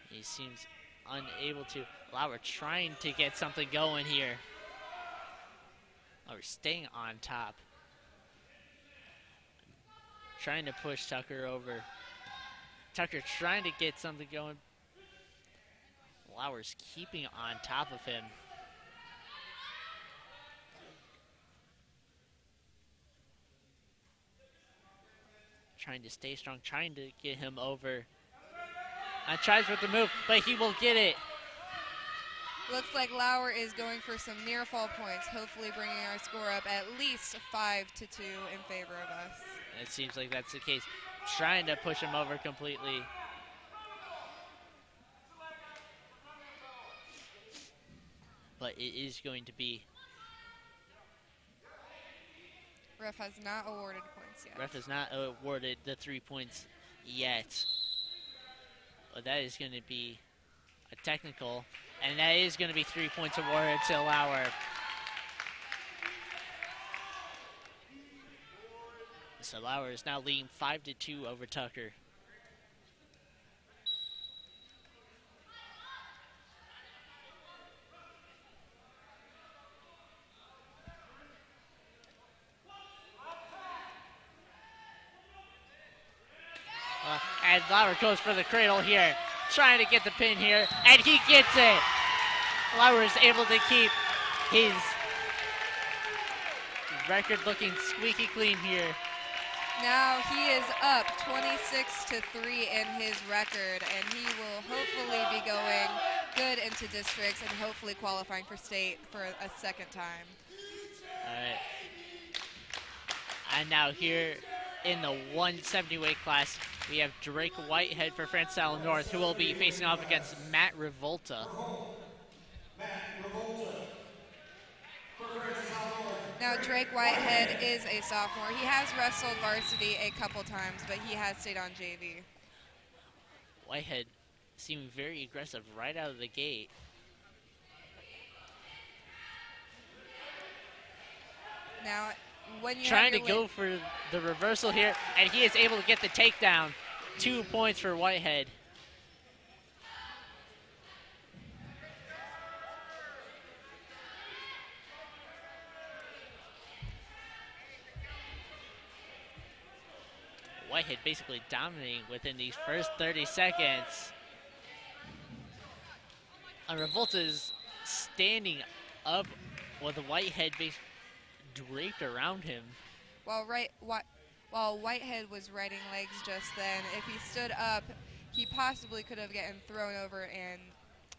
He seems unable to. Lauer trying to get something going here. Lauer staying on top. Trying to push Tucker over. Tucker trying to get something going. Lauer's keeping on top of him. Trying to stay strong, trying to get him over. And tries with the move, but he will get it. Looks like Lauer is going for some near fall points, hopefully bringing our score up at least 5-2 in favor of us. It seems like that's the case. Trying to push him over completely. But it is going to be... Ref has not awarded points yet. Ref has not awarded the 3 points yet. But that is going to be a technical. And that is going to be 3 points awarded to Lauer. So Lauer is now leading 5-2 over Tucker. And Lauer goes for the cradle here, trying to get the pin here, and he gets it. Lauer is able to keep his record looking squeaky clean here. Now he is up 26-3 in his record, and he will hopefully be going good into districts and hopefully qualifying for state for a second time. All right. And now here in the 170 weight class, we have Drake Whitehead for France Saddle North, who will be facing off against Matt Revolta. Now Drake Whitehead is a sophomore. He has wrestled varsity a couple times, but he has stayed on JV. Whitehead seeming very aggressive right out of the gate. Now when you have trying to your go for the reversal here, and he is able to get the takedown. 2 points for Whitehead. Whitehead basically dominating within these first 30 seconds. And Revolta is standing up with Whitehead draped around him. while Whitehead was riding legs just then, if he stood up, he possibly could have gotten thrown over and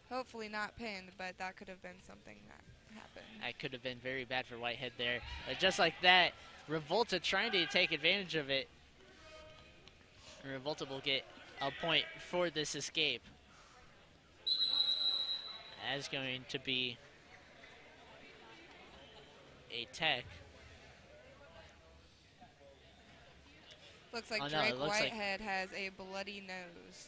hopefully not pinned, but that could have been something that happened. That could have been very bad for Whitehead there. But just like that, Revolta trying to take advantage of it. And Revolta will get a point for this escape. That is going to be a tech. Looks like Oh, no, Drake it looks like Whitehead has a bloody nose.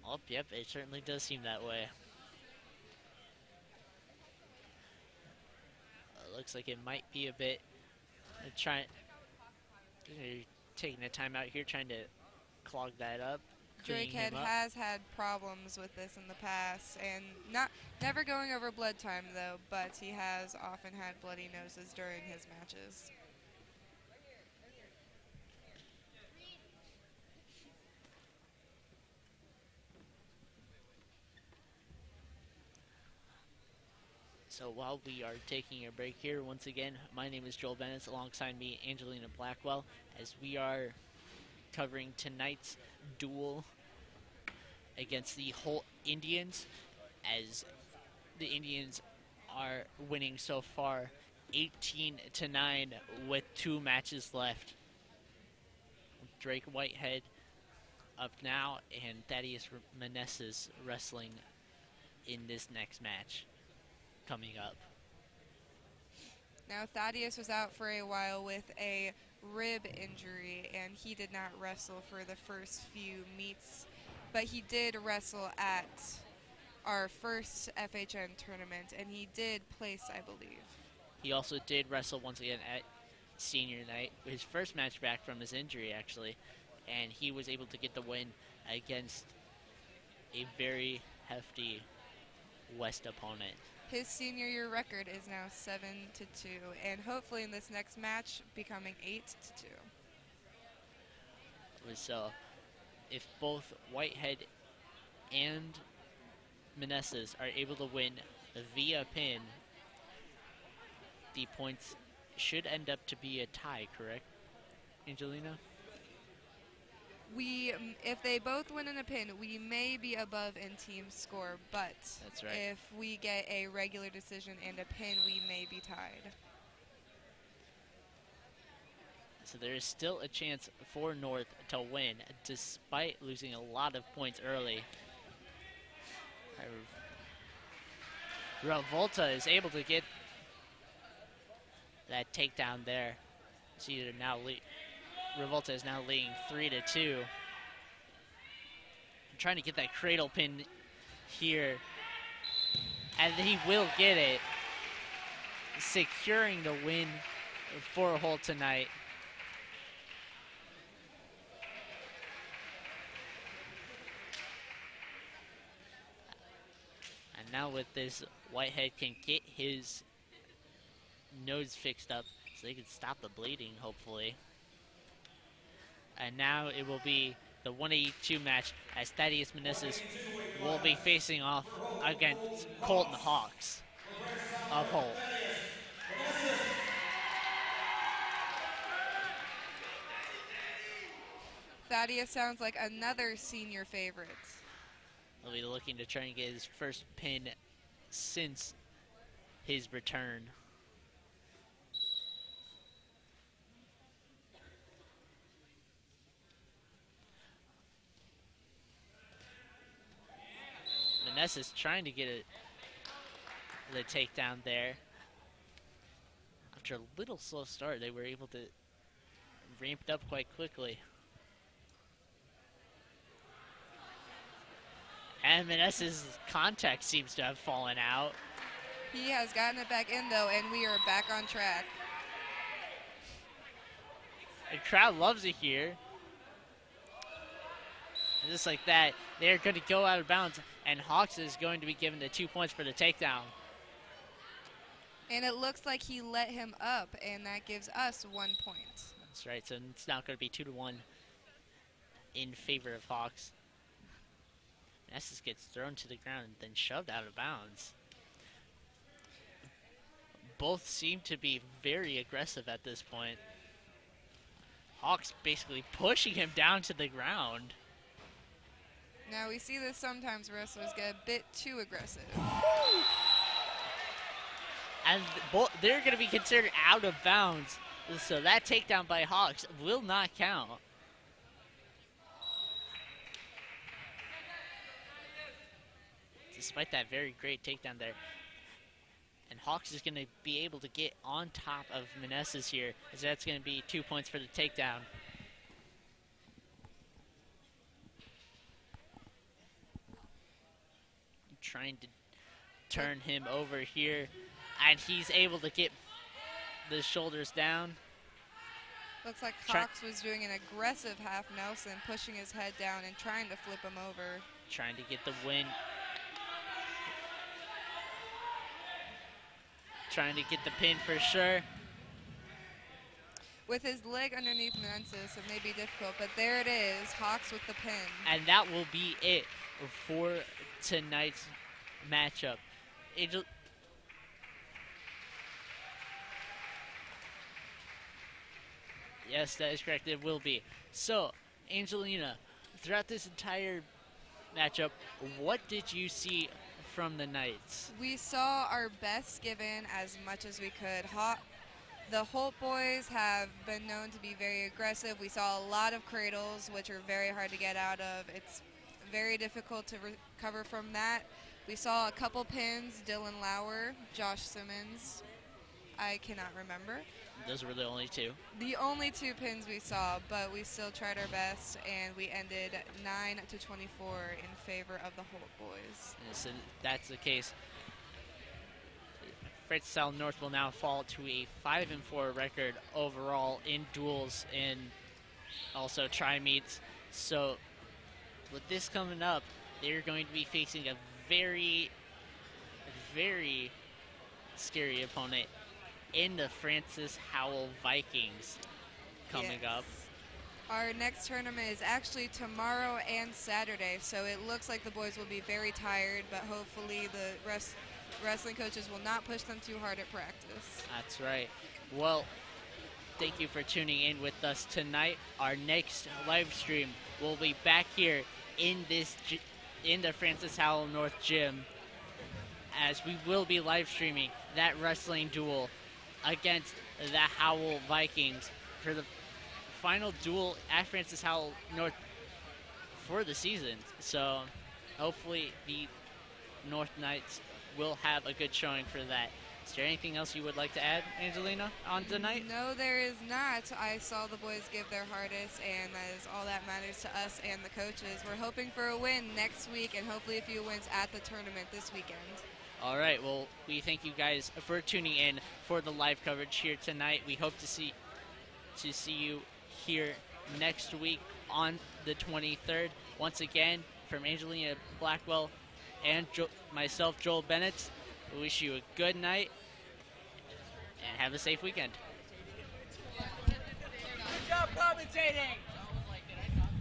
Oh, yep, it certainly does seem that way. Looks like it might be a bit taking a timeout here, trying to clog that up. Drakehead has had problems with this in the past, and never going over blood time though, but he has often had bloody noses during his matches. So while we are taking a break here, once again, my name is Joel Bennett, alongside me, Angelina Blackwell, as we are covering tonight's duel against the Holt Indians, as the Indians are winning so far 18-9 with 2 matches left. Drake Whitehead up now, and Thaddeus Meneses wrestling in this next match coming up. Now Thaddeus was out for a while with a rib injury, and he did not wrestle for the first few meets, but he did wrestle at our first FHN tournament, and he did place, I believe. He also did wrestle once again at senior night, his first match back from his injury actually, and he was able to get the win against a very hefty West opponent. His senior year record is now 7-2, and hopefully in this next match becoming 8-2. So, if both Whitehead and Meneses are able to win via pin, the points should end up to be a tie, correct, Angelina? If they both win in a pin, we may be above in team score, but that's right. If we get a regular decision and a pin, we may be tied. So there is still a chance for North to win, despite losing a lot of points early. Revolta is able to get that takedown there. See, now Revolta is now leading 3-2. Trying to get that cradle pin here, and he will get it, securing the win for Holt tonight. And now with this, Whitehead can get his nose fixed up so they can stop the bleeding, hopefully. And now it will be the 182 match, as Thaddeus Meneses will be facing off against Colton Hawks of Holt. Thaddeus sounds like another senior favorite. He'll be looking to try and get his first pin since his return. Meneses trying to get the takedown there. After a little slow start, they were able to ramp it up quite quickly. And Manessa's contact seems to have fallen out. He has gotten it back in, though, and we are back on track. The crowd loves it here. And just like that, they're going to go out of bounds, and Hawks is going to be given the 2 points for the takedown. And it looks like he let him up, and that gives us 1 point. That's right, so it's now going to be 2-1 in favor of Hawks. Nessus gets thrown to the ground and then shoved out of bounds. Both seem to be very aggressive at this point. Hawks basically pushing him down to the ground. Now, we see this sometimes wrestlers get a bit too aggressive. And they're going to be considered out of bounds. So that takedown by Hawks will not count. Despite that very great takedown there. And Hawks is going to be able to get on top of Manessa's here, as that's going to be 2 points for the takedown. Trying to turn him over here, and he's able to get the shoulders down. Looks like Hawks was doing an aggressive half Nelson, pushing his head down and trying to flip him over. Trying to get the win. Trying to get the pin for sure. With his leg underneath Menensis, it may be difficult, but there it is, Hawks with the pin. And that will be it for tonight's matchup. Yes, that is correct. It will be. So, Angelina, throughout this entire matchup, what did you see from the Knights? We saw our best given as much as we could. The Holt boys have been known to be very aggressive. We saw a lot of cradles, which are very hard to get out of. It's very difficult to recover from that. We saw a couple pins, Dylan Lauer, Josh Simmons. I cannot remember. Those were the only two. The only 2 pins we saw, but we still tried our best, and we ended 9-24 in favor of the Holt boys. And so that's the case. Francis South North will now fall to a 5-4 record overall in duels and also tri-meets. So with this coming up, they're going to be facing a very, very scary opponent in the Francis Howell Vikings coming up. Our next tournament is actually tomorrow and Saturday, so it looks like the boys will be very tired, but hopefully the wrestling coaches will not push them too hard at practice. That's right. Well, thank you for tuning in with us tonight. Our next live stream will be back here in the Francis Howell North Gym, as we will be live streaming that wrestling duel against the Howell Vikings for the final duel at Francis Howell North for the season. So hopefully the North Knights will have a good showing for that. Is there anything else you would like to add, Angelina, on tonight? No, there is not. I saw the boys give their hardest, and that is all that matters to us and the coaches. We're hoping for a win next week and hopefully a few wins at the tournament this weekend. All right, well, we thank you guys for tuning in for the live coverage here tonight. We hope to see you here next week on the 23rd. Once again, from Angelina Blackwell and myself, Joel Bennett, we wish you a good night and have a safe weekend. Good job commentating!